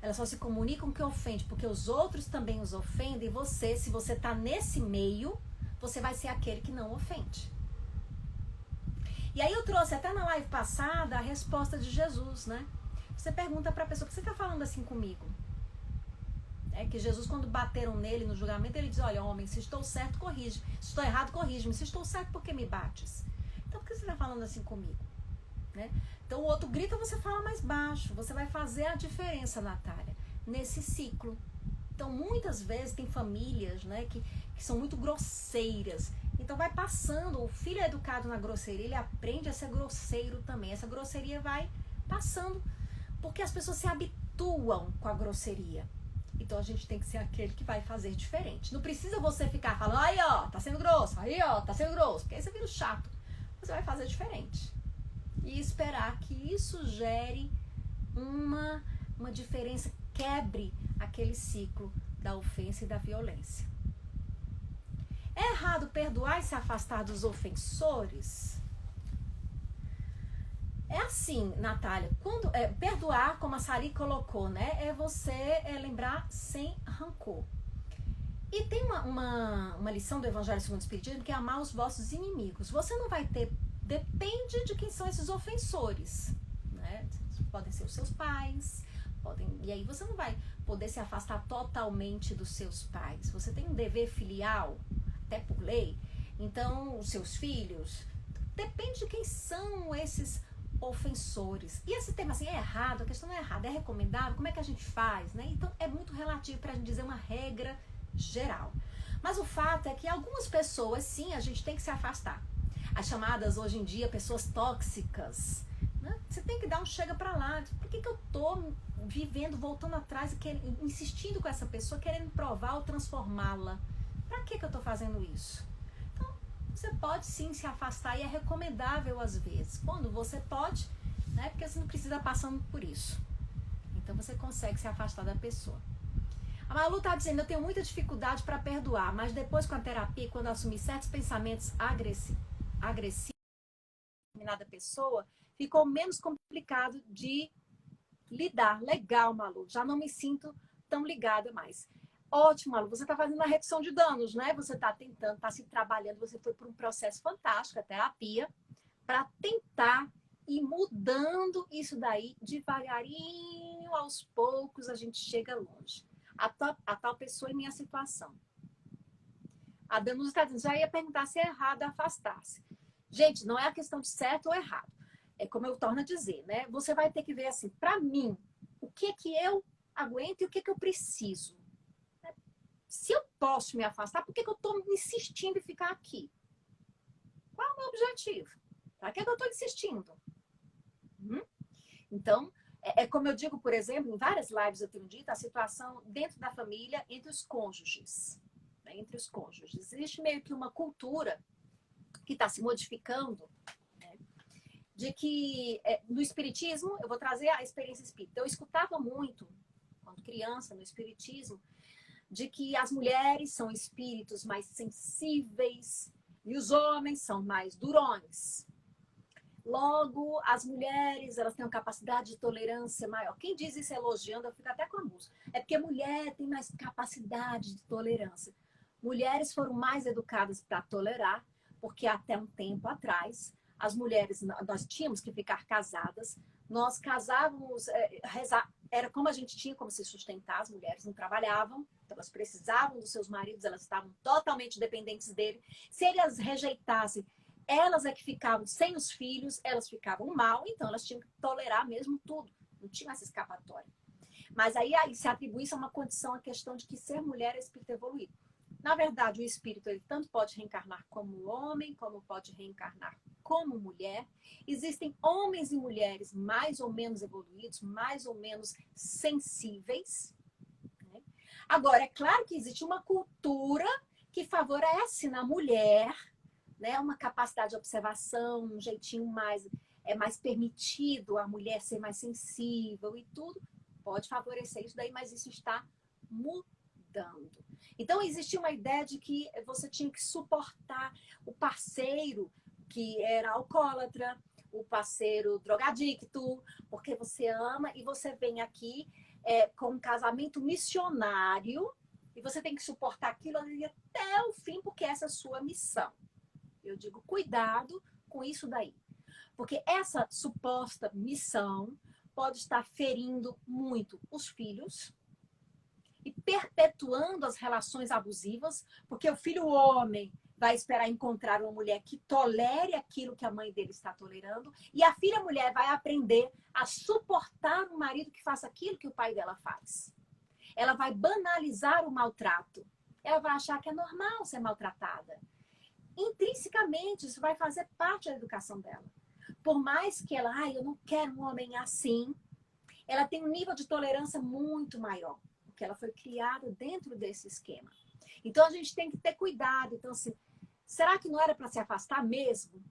elas só se comunicam que ofende, porque os outros também os ofendem, e você, se você está nesse meio, você vai ser aquele que não ofende. E aí eu trouxe até na live passada a resposta de Jesus, né? Você pergunta para a pessoa, por que você está falando assim comigo? É que Jesus, quando bateram nele no julgamento, ele diz, olha, homem, se estou certo, corrige. Se estou errado, corrige-me. Se estou certo, por que me bates? Então, por que você está falando assim comigo? Né? Então, o outro grita, você fala mais baixo. Você vai fazer a diferença, Natália, nesse ciclo. Então, muitas vezes, tem famílias, né, que são muito grosseiras. Então, vai passando, o filho é educado na grosseria, ele aprende a ser grosseiro também. Essa grosseria vai passando, porque as pessoas se habituam com a grosseria. Então a gente tem que ser aquele que vai fazer diferente. Não precisa você ficar falando, aí ó, tá sendo grosso, aí ó, tá sendo grosso, porque aí você vira chato. Você vai fazer diferente. E esperar que isso gere uma diferença, quebre aquele ciclo da ofensa e da violência. É errado perdoar e se afastar dos ofensores? É assim, Natália, quando, perdoar, como a Sari colocou, né? É você lembrar sem rancor. E tem uma lição do Evangelho segundo o Espiritismo que é amar os vossos inimigos. Você não vai ter, depende de quem são esses ofensores, né? Podem ser os seus pais, e aí você não vai poder se afastar totalmente dos seus pais. Você tem um dever filial, até por lei. Então, os seus filhos, depende de quem são esses ofensores. E esse tema assim, é errado, a questão não é errada, é recomendável, como é que a gente faz, né? Então é muito relativo para a gente dizer uma regra geral. Mas o fato é que algumas pessoas, sim, a gente tem que se afastar. As chamadas hoje em dia pessoas tóxicas, né? Você tem que dar um chega para lá. Por que eu tô vivendo, voltando atrás, insistindo com essa pessoa, querendo provar ou transformá-la? Para que eu tô fazendo isso? Você pode sim se afastar e é recomendável às vezes. Quando você pode, né? Porque você não precisa estar passando por isso. Então você consegue se afastar da pessoa. A Malu está dizendo, eu tenho muita dificuldade para perdoar, mas depois com a terapia, quando assumi certos pensamentos agressivos, determinada pessoa, ficou menos complicado de lidar. Legal, Malu. Já não me sinto tão ligada mais. Ótimo, Malu. Você está fazendo a redução de danos, né? Você está tentando, está se trabalhando. Você foi por um processo fantástico, a terapia, para tentar ir mudando isso daí devagarinho, aos poucos, a gente chega longe. A tal pessoa em minha situação. A Danusa está dizendo, já ia perguntar se é errado afastar-se. Gente, não é a questão de certo ou errado. É como eu torno a dizer, né? Você vai ter que ver assim, para mim, o que eu aguento e o que eu preciso. Se eu posso me afastar, por que eu estou insistindo em ficar aqui? Qual é o meu objetivo? Para que eu estou insistindo? Então, como eu digo, por exemplo, em várias lives eu tenho dito, a situação dentro da família entre os cônjuges. Né? Entre os cônjuges. Existe meio que uma cultura que está se modificando, né? De que no espiritismo, eu vou trazer a experiência espírita. Eu escutava muito, quando criança, no espiritismo, de que as mulheres são espíritos mais sensíveis e os homens são mais durões. Logo, as mulheres, elas têm uma capacidade de tolerância maior. Quem diz isso elogiando, eu fico até com a música. É porque a mulher tem mais capacidade de tolerância. Mulheres foram mais educadas para tolerar, porque até um tempo atrás, as mulheres, nós tínhamos que ficar casadas, nós casávamos, era como a gente tinha como se sustentar, as mulheres não trabalhavam, então elas precisavam dos seus maridos, elas estavam totalmente dependentes dele. Se ele as rejeitasse, elas é que ficavam sem os filhos, elas ficavam mal, então elas tinham que tolerar mesmo tudo, não tinha essa escapatória. Mas aí se atribui isso a uma condição, a questão de que ser mulher é espírito evoluído. Na verdade, o espírito ele tanto pode reencarnar como homem, como pode reencarnar como mulher. Existem homens e mulheres mais ou menos evoluídos, mais ou menos sensíveis. Né? Agora, é claro que existe uma cultura que favorece na mulher, né, uma capacidade de observação, um jeitinho mais permitido a mulher ser mais sensível e tudo. Pode favorecer isso daí, mas isso está mudando. cuidando. Então, existia uma ideia de que você tinha que suportar o parceiro que era alcoólatra, o parceiro drogadicto, porque você ama e você vem aqui com um casamento missionário e você tem que suportar aquilo ali até o fim, porque essa é a sua missão. Eu digo, cuidado com isso daí. Porque essa suposta missão pode estar ferindo muito os filhos e perpetuando as relações abusivas, porque o filho homem vai esperar encontrar uma mulher que tolere aquilo que a mãe dele está tolerando, e a filha mulher vai aprender a suportar um marido que faça aquilo que o pai dela faz. Ela vai banalizar o maltrato. Ela vai achar que é normal ser maltratada. Intrinsecamente, isso vai fazer parte da educação dela. Por mais que ela, eu não quero um homem assim, ela tem um nível de tolerância muito maior, porque ela foi criada dentro desse esquema. Então, a gente tem que ter cuidado. Então, assim, será que não era para se afastar mesmo?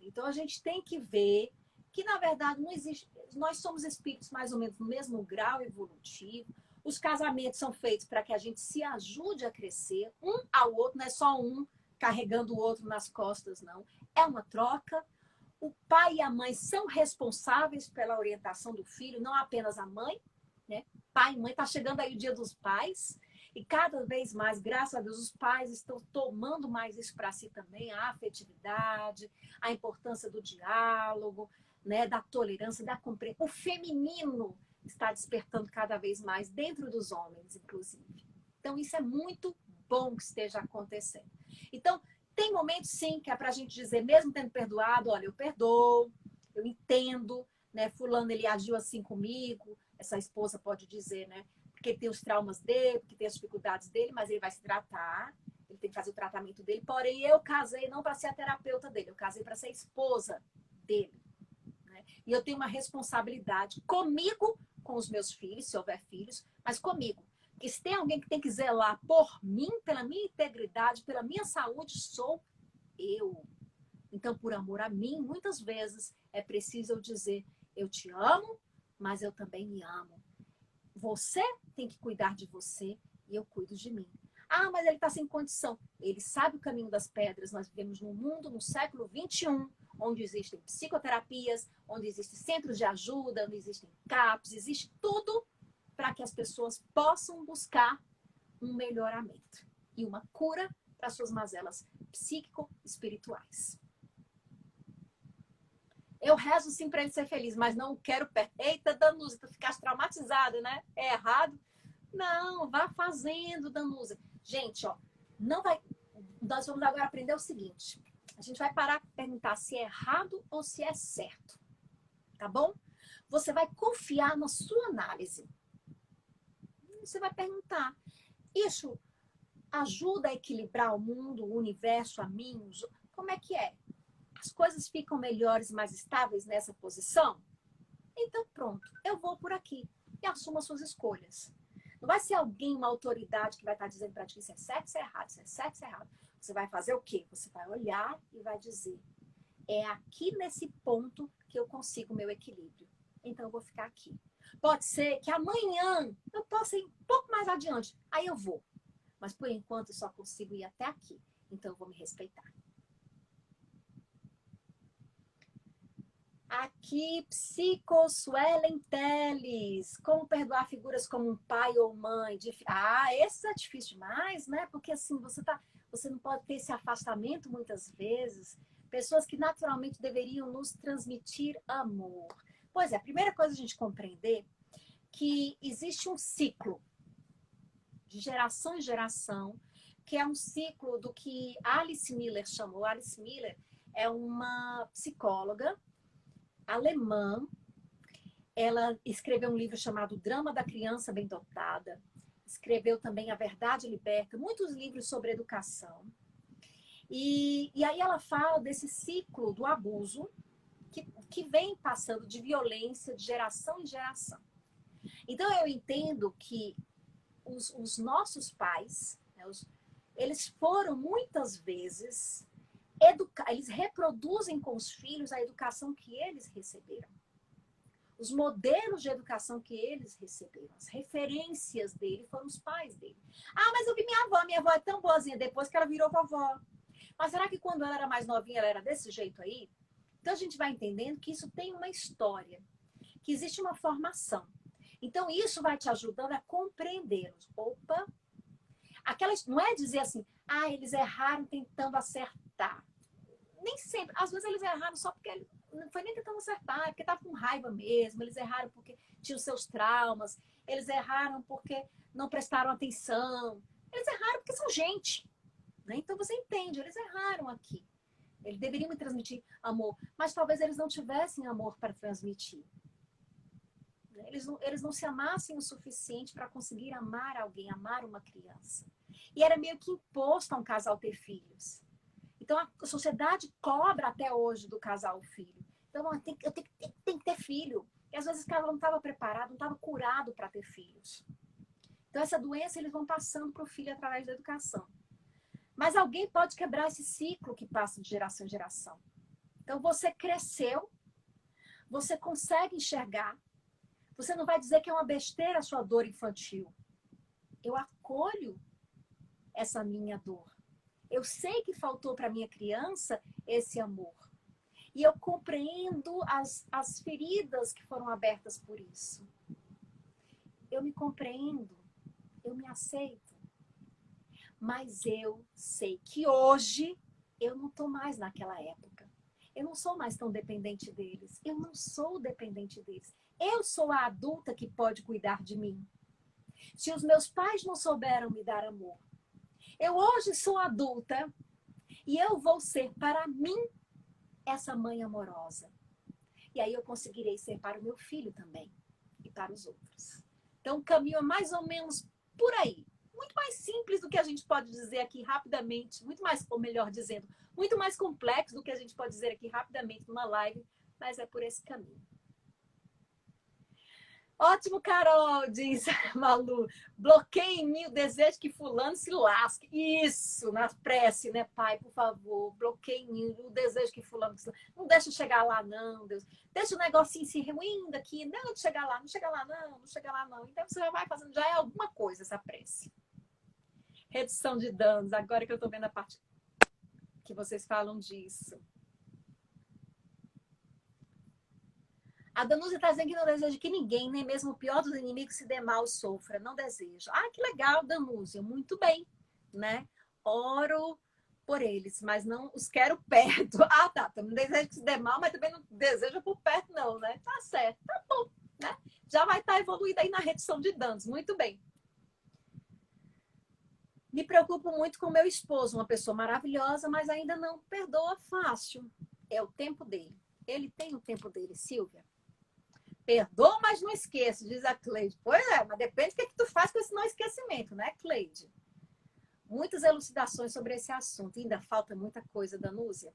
Então, a gente tem que ver que, na verdade, não existe. Nós somos espíritos mais ou menos no mesmo grau evolutivo. Os casamentos são feitos para que a gente se ajude a crescer um ao outro, não é só um carregando o outro nas costas, não. É uma troca. O pai e a mãe são responsáveis pela orientação do filho, não apenas a mãe, né? Pai e mãe, está chegando aí o Dia dos Pais, e cada vez mais, graças a Deus, os pais estão tomando mais isso para si também, a afetividade, a importância do diálogo, né? Da tolerância, da compreensão. O feminino está despertando cada vez mais dentro dos homens, inclusive. Então, isso é muito bom que esteja acontecendo. Então, tem momentos, sim, que é para a gente dizer, mesmo tendo perdoado, olha, eu perdoo, eu entendo, né? Fulano, ele agiu assim comigo, essa esposa pode dizer, né? Porque ele tem os traumas dele, porque tem as dificuldades dele, mas ele vai se tratar, ele tem que fazer o tratamento dele. Porém, eu casei não para ser a terapeuta dele, eu casei para ser a esposa dele. Né? E eu tenho uma responsabilidade comigo, com os meus filhos, se houver filhos, mas comigo. Porque se tem alguém que tem que zelar por mim, pela minha integridade, pela minha saúde, sou eu. Então, por amor a mim, muitas vezes é preciso eu dizer, eu te amo, mas eu também me amo. Você tem que cuidar de você e eu cuido de mim. Ah, mas ele está sem condição. Ele sabe o caminho das pedras. Nós vivemos num mundo, no século XXI, onde existem psicoterapias, onde existem centros de ajuda, onde existem CAPs, existe tudo para que as pessoas possam buscar um melhoramento e uma cura para suas mazelas psíquico-espirituais. Eu rezo sim para ele ser feliz, mas não quero perder. Eita, Danusa, tu ficaste traumatizada, né? É errado? Não, vá fazendo, Danusa. Gente, ó, não vai. Nós vamos agora aprender o seguinte: a gente vai parar para perguntar se é errado ou se é certo. Tá bom? Você vai confiar na sua análise. Você vai perguntar: isso ajuda a equilibrar o mundo, o universo, a mim? Como é que é? As coisas ficam melhores, mais estáveis nessa posição? Então, pronto, eu vou por aqui e assumo as suas escolhas. Não vai ser alguém, uma autoridade que vai estar dizendo para ti se é certo, se é errado, se é certo, se é errado. Você vai fazer o quê? Você vai olhar e vai dizer, é aqui nesse ponto que eu consigo o meu equilíbrio. Então, eu vou ficar aqui. Pode ser que amanhã eu possa ir um pouco mais adiante. Aí eu vou. Mas, por enquanto, eu só consigo ir até aqui. Então, eu vou me respeitar. Aqui, Psico Suelen Teles. Como perdoar figuras como um pai ou mãe? Esse é difícil demais, né? Porque assim, você não pode ter esse afastamento muitas vezes. Pessoas que naturalmente deveriam nos transmitir amor. Pois é, a primeira coisa a gente compreender que existe um ciclo de geração em geração, que é um ciclo do que Alice Miller chamou. Alice Miller é uma psicóloga alemã. Ela escreveu um livro chamado Drama da Criança Bem Dotada. Escreveu também A Verdade Liberta, muitos livros sobre educação. E aí ela fala desse ciclo do abuso que vem passando de violência de geração em geração. Então eu entendo que os nossos pais, né, eles foram muitas vezes eles reproduzem com os filhos a educação que eles receberam. os modelos de educação que eles receberam, as referências dele foram os pais dele. Ah, mas eu vi minha avó é tão boazinha depois que ela virou vovó. Mas será que quando ela era mais novinha ela era desse jeito aí? Então a gente vai entendendo que isso tem uma história, que existe uma formação. Então isso vai te ajudando a compreendê-los. Opa, não é dizer assim, ah, eles erraram tentando acertar. Nem sempre, às vezes eles erraram só porque não foi nem tentando acertar, é porque estava com raiva mesmo, eles erraram porque tinham seus traumas, eles erraram porque não prestaram atenção, eles erraram porque são gente, né? Então você entende, eles erraram aqui. Eles deveriam me transmitir amor, mas talvez eles não tivessem amor para transmitir. Eles não se amassem o suficiente para conseguir amar alguém, amar uma criança. E era meio que imposto a um casal ter filhos. Então a sociedade cobra até hoje do casal o filho. Então eu tenho que ter filho. E às vezes o casal não estava preparado, não estava curado para ter filhos. Então essa doença eles vão passando para o filho através da educação. Mas alguém pode quebrar esse ciclo que passa de geração em geração. Então você cresceu, você consegue enxergar, você não vai dizer que é uma besteira a sua dor infantil. Eu acolho essa minha dor. Eu sei que faltou para minha criança esse amor. E eu compreendo as feridas que foram abertas por isso. Eu me compreendo, eu me aceito. Mas eu sei que hoje eu não estou mais naquela época. Eu não sou mais tão dependente deles. Eu não sou dependente deles. Eu sou a adulta que pode cuidar de mim. Se os meus pais não souberam me dar amor, eu hoje sou adulta e eu vou ser para mim essa mãe amorosa. E aí eu conseguirei ser para o meu filho também e para os outros. Então o caminho é mais ou menos por aí. Muito mais simples do que a gente pode dizer aqui rapidamente, muito mais, ou melhor dizendo, muito mais complexo do que a gente pode dizer aqui rapidamente numa live, mas é por esse caminho. Ótimo, Carol, diz Malu. Bloqueie em mim o desejo que fulano se lasque. Isso, na prece, né, pai? Por favor, bloqueie em mim o desejo que fulano se lasque. Não deixa eu chegar lá, não, Deus. Deixa o negocinho se reunindo aqui. Não, de chegar lá, não chega lá, não, não chega lá, não. Então você já vai fazendo, já é alguma coisa essa prece. Redução de danos. Agora que eu tô vendo a parte que vocês falam disso. A Danúzia está dizendo que não deseja que ninguém, nem mesmo o pior dos inimigos, se dê mal, sofra. Não desejo. Ah, que legal, Danúzia. Muito bem, né? Oro por eles, mas não os quero perto. Ah, tá. Não desejo que se dê mal, mas também não desejo por perto, não, né? Tá certo. Tá bom, né? Já vai estar evoluída aí na redução de danos. Muito bem. Me preocupo muito com meu esposo, uma pessoa maravilhosa, mas ainda não perdoa fácil. É o tempo dele. Ele tem o tempo dele, Silvia. Perdoa, mas não esqueça, diz a Cleide. Pois é, mas depende do que tu faz com esse não esquecimento, né, Cleide? Muitas elucidações sobre esse assunto. Ainda falta muita coisa, Danúzia.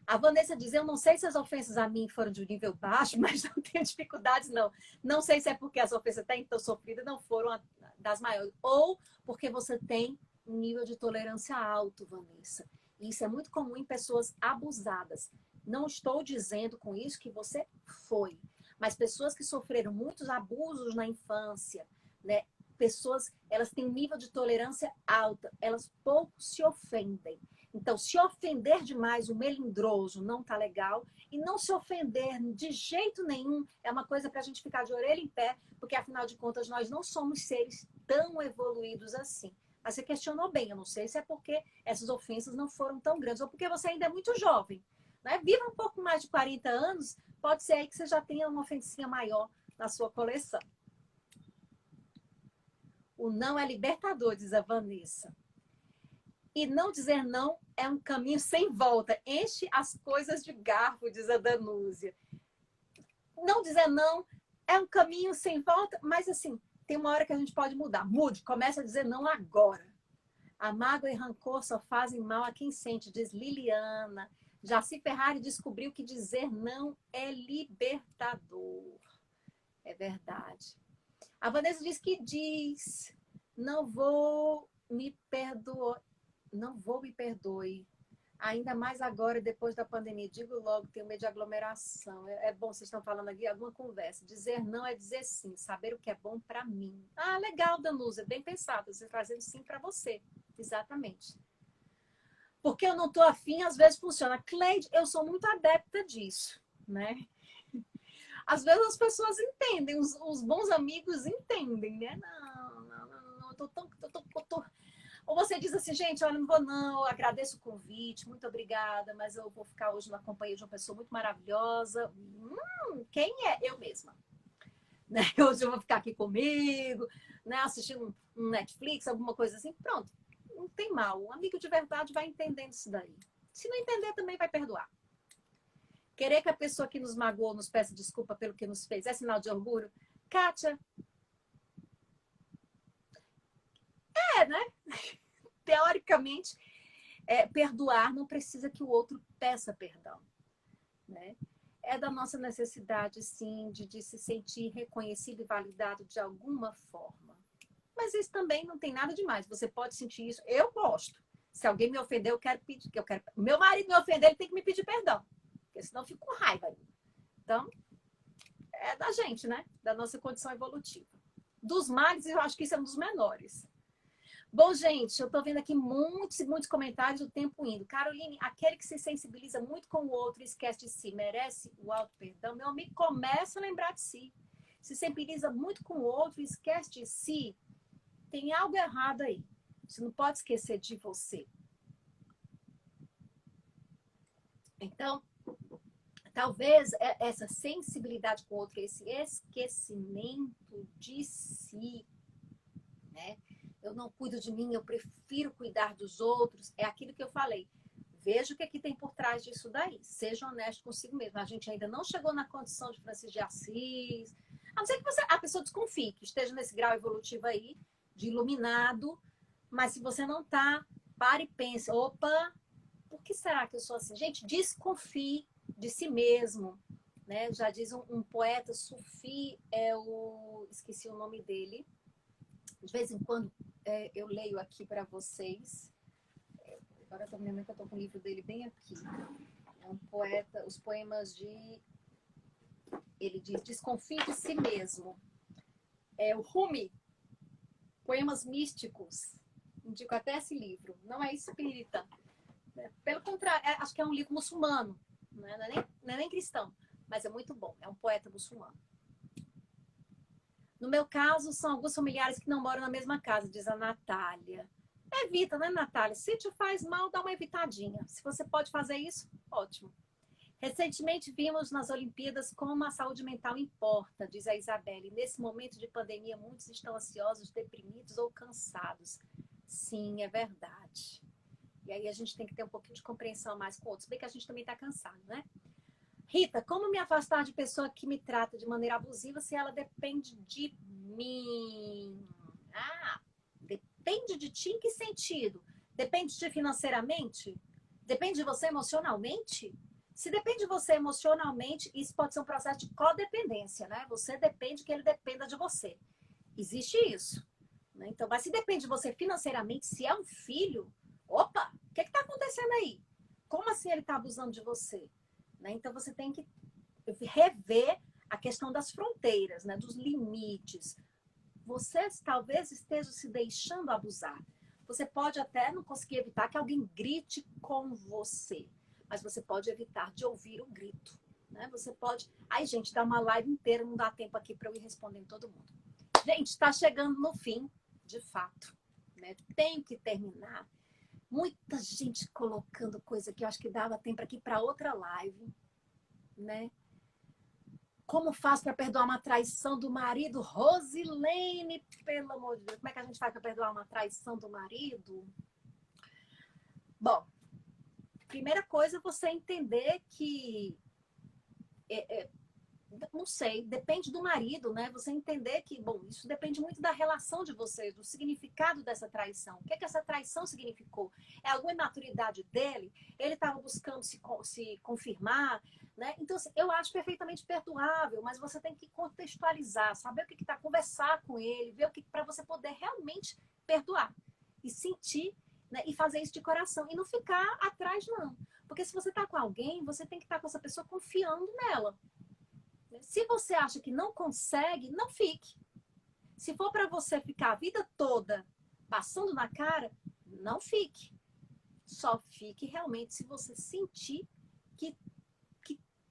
A Vanessa diz, eu não sei se as ofensas a mim foram de um nível baixo, mas não tenho dificuldades, não. Não sei se é porque as ofensas até então sofridas não foram das maiores. Ou porque você tem um nível de tolerância alto, Vanessa. E isso é muito comum em pessoas abusadas. Não estou dizendo com isso que você foi. Mas pessoas que sofreram muitos abusos na infância, né? Pessoas, elas têm um nível de tolerância alta, elas pouco se ofendem. Então, se ofender demais o melindroso não tá legal, e não se ofender de jeito nenhum é uma coisa para a gente ficar de orelha em pé, porque afinal de contas nós não somos seres tão evoluídos assim. Mas você questionou bem, eu não sei se é porque essas ofensas não foram tão grandes, ou porque você ainda é muito jovem, né? Viva um pouco mais de 40 anos, pode ser aí que você já tenha uma ofensinha maior na sua coleção. O não é libertador, diz a Vanessa. E não dizer não é um caminho sem volta. Enche as coisas de garfo, diz a Danúzia. Não dizer não é um caminho sem volta, mas assim, tem uma hora que a gente pode mudar. Mude, comece a dizer não agora. A mágoa e rancor só fazem mal a quem sente, diz Liliana. Jaci Ferrari descobriu que dizer não é libertador. É verdade. A Vanessa diz, não vou me perdoar. Não vou me perdoe. Ainda mais agora, depois da pandemia. Digo logo, tenho medo de aglomeração. É bom, vocês estão falando aqui alguma conversa. Dizer não é dizer sim. Saber o que é bom para mim. Ah, legal, Danusa. Bem pensado. Você trazendo sim para você. Exatamente. Porque eu não estou afim, às vezes funciona. Cleide, eu sou muito adepta disso, né? Às vezes as pessoas entendem, os bons amigos entendem, né? Não, eu tô. Ou você diz assim, gente, olha, não vou não, eu agradeço o convite, muito obrigada, mas eu vou ficar hoje na companhia de uma pessoa muito maravilhosa. Quem é? Eu mesma. Né? Hoje eu vou ficar aqui comigo, né? Assistindo um Netflix, alguma coisa assim. Pronto, não tem mal. Um amigo de verdade vai entendendo isso daí. Se não entender, também vai perdoar. Querer que a pessoa que nos magoou nos peça desculpa pelo que nos fez é sinal de orgulho? Kátia, né? Teoricamente, perdoar não precisa que o outro peça perdão, né? É da nossa necessidade, sim, de se sentir reconhecido e validado de alguma forma. Mas isso também não tem nada demais. Você pode sentir isso. Eu gosto. Se alguém me ofender, eu quero pedir. Meu marido me ofender, ele tem que me pedir perdão. Porque senão eu fico com raiva. Então, é da gente, né? Da nossa condição evolutiva. Dos males, eu acho que isso é um dos menores. Bom, gente, eu estou vendo aqui muitos e muitos comentários, o tempo indo. Caroline, aquele que se sensibiliza muito com o outro e esquece de si, merece o auto-perdão? Meu amigo, começa a lembrar de si. Se sensibiliza muito com o outro e esquece de si, tem algo errado aí. Você não pode esquecer de você. Então, talvez essa sensibilidade com o outro, esse esquecimento de si, né? Eu não cuido de mim, eu prefiro cuidar dos outros. É aquilo que eu falei. Veja o que aqui tem por trás disso daí. Seja honesto consigo mesmo. A gente ainda não chegou na condição de Francisco de Assis. A não ser que a pessoa desconfie, que esteja nesse grau evolutivo aí, de iluminado. Mas se você não está, pare e pense. Opa, por que será que eu sou assim? Gente, desconfie de si mesmo. Né? Já diz um poeta, Sufi, esqueci o nome dele. De vez em quando eu leio aqui para vocês. Agora eu me lembro que eu estou com o livro dele bem aqui. É um poeta, os poemas de... Ele diz, desconfie de si mesmo. É o Rumi, Poemas Místicos. Indico até esse livro. Não é espírita. Pelo contrário, acho que é um livro muçulmano. Não é nem cristão, mas é muito bom. É um poeta muçulmano. No meu caso, são alguns familiares que não moram na mesma casa, diz a Natália. Evita, né, Natália? Se te faz mal, dá uma evitadinha. Se você pode fazer isso, ótimo. Recentemente vimos nas Olimpíadas como a saúde mental importa, diz a Isabelle. Nesse momento de pandemia, muitos estão ansiosos, deprimidos ou cansados. Sim, é verdade. E aí a gente tem que ter um pouquinho de compreensão mais com outros. Bem que a gente também está cansado, né? Rita, como me afastar de pessoa que me trata de maneira abusiva se ela depende de mim? Ah, depende de ti em que sentido? Depende de ti financeiramente? Depende de você emocionalmente? Se depende de você emocionalmente, isso pode ser um processo de codependência, né? Você depende que ele dependa de você. Existe isso. Né? Então, mas se depende de você financeiramente, se é um filho, opa, o que está acontecendo aí? Como assim ele está abusando de você? Né? Então, você tem que rever a questão das fronteiras, né? Dos limites. Você talvez esteja se deixando abusar. Você pode até não conseguir evitar que alguém grite com você, mas você pode evitar de ouvir o grito. Né? Você pode... Ai, gente, dá uma live inteira, não dá tempo aqui para eu ir respondendo todo mundo. Gente, está chegando no fim, de fato. Né? Tenho que terminar. Muita gente colocando coisa que eu acho que dava tempo aqui para outra live. Né? Como faz para perdoar uma traição do marido? Rosilene, pelo amor de Deus. Como é que a gente faz para perdoar uma traição do marido? Bom, primeira coisa é você entender que... não sei, depende do marido, né? Você entender que, bom, isso depende muito da relação de vocês, do significado dessa traição. O que é que essa traição significou? É alguma imaturidade dele? Ele estava buscando se confirmar, né? Então, assim, eu acho perfeitamente perdoável, mas você tem que contextualizar, saber o que está, conversar com ele, ver o que para você poder realmente perdoar e sentir né? E fazer isso de coração. E não ficar atrás, não. Porque se você está com alguém, você tem que estar com essa pessoa confiando nela. Se você acha que não consegue, não fique. Se for para você ficar a vida toda passando na cara, não fique. Só fique realmente se você sentir que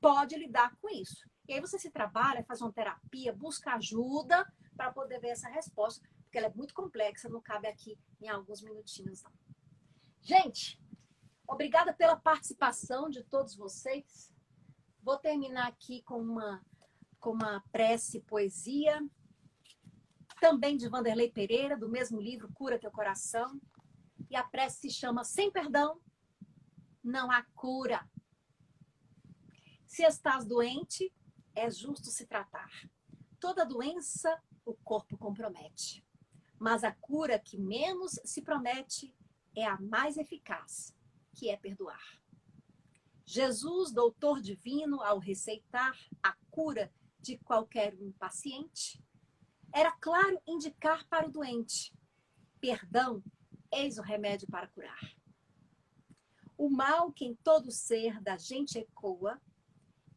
pode lidar com isso. E aí você se trabalha, faz uma terapia, busca ajuda para poder ver essa resposta, porque ela é muito complexa, não cabe aqui em alguns minutinhos, não. Gente, obrigada pela participação de todos vocês. Vou terminar aqui com uma prece poesia, também de Vanderlei Pereira, do mesmo livro Cura Teu Coração. E a prece se chama Sem Perdão, Não Há Cura. Se estás doente, é justo se tratar. Toda doença o corpo compromete. Mas a cura que menos se promete é a mais eficaz, que é perdoar. Jesus, doutor divino, ao receitar a cura de qualquer um paciente, era claro indicar para o doente: perdão, eis o remédio para curar. O mal que em todo ser da gente ecoa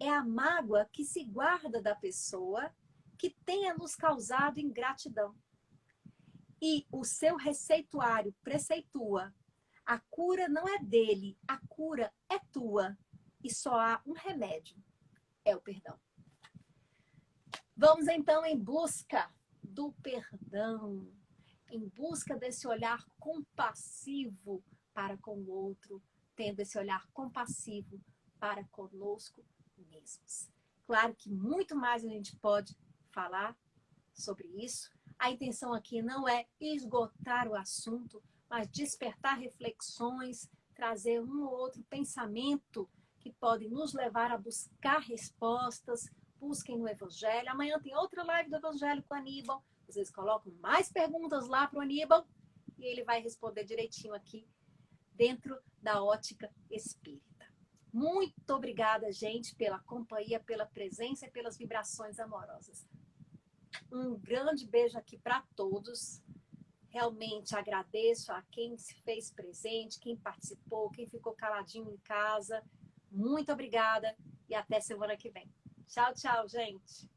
é a mágoa que se guarda da pessoa que tenha nos causado ingratidão. E o seu receituário preceitua: a cura não é dele, a cura é tua. E só há um remédio, é o perdão. Vamos então em busca do perdão, em busca desse olhar compassivo para com o outro, tendo esse olhar compassivo para conosco mesmos. Claro que muito mais a gente pode falar sobre isso. A intenção aqui não é esgotar o assunto, mas despertar reflexões, trazer um ou outro pensamento que pode nos levar a buscar respostas. Busquem no Evangelho. Amanhã tem outra live do Evangelho com o Aníbal. Vocês colocam mais perguntas lá para o Aníbal e ele vai responder direitinho aqui dentro da ótica espírita. Muito obrigada, gente, pela companhia, pela presença e pelas vibrações amorosas. Um grande beijo aqui para todos. Realmente agradeço a quem se fez presente, quem participou, quem ficou caladinho em casa. Muito obrigada e até semana que vem. Tchau, tchau, gente.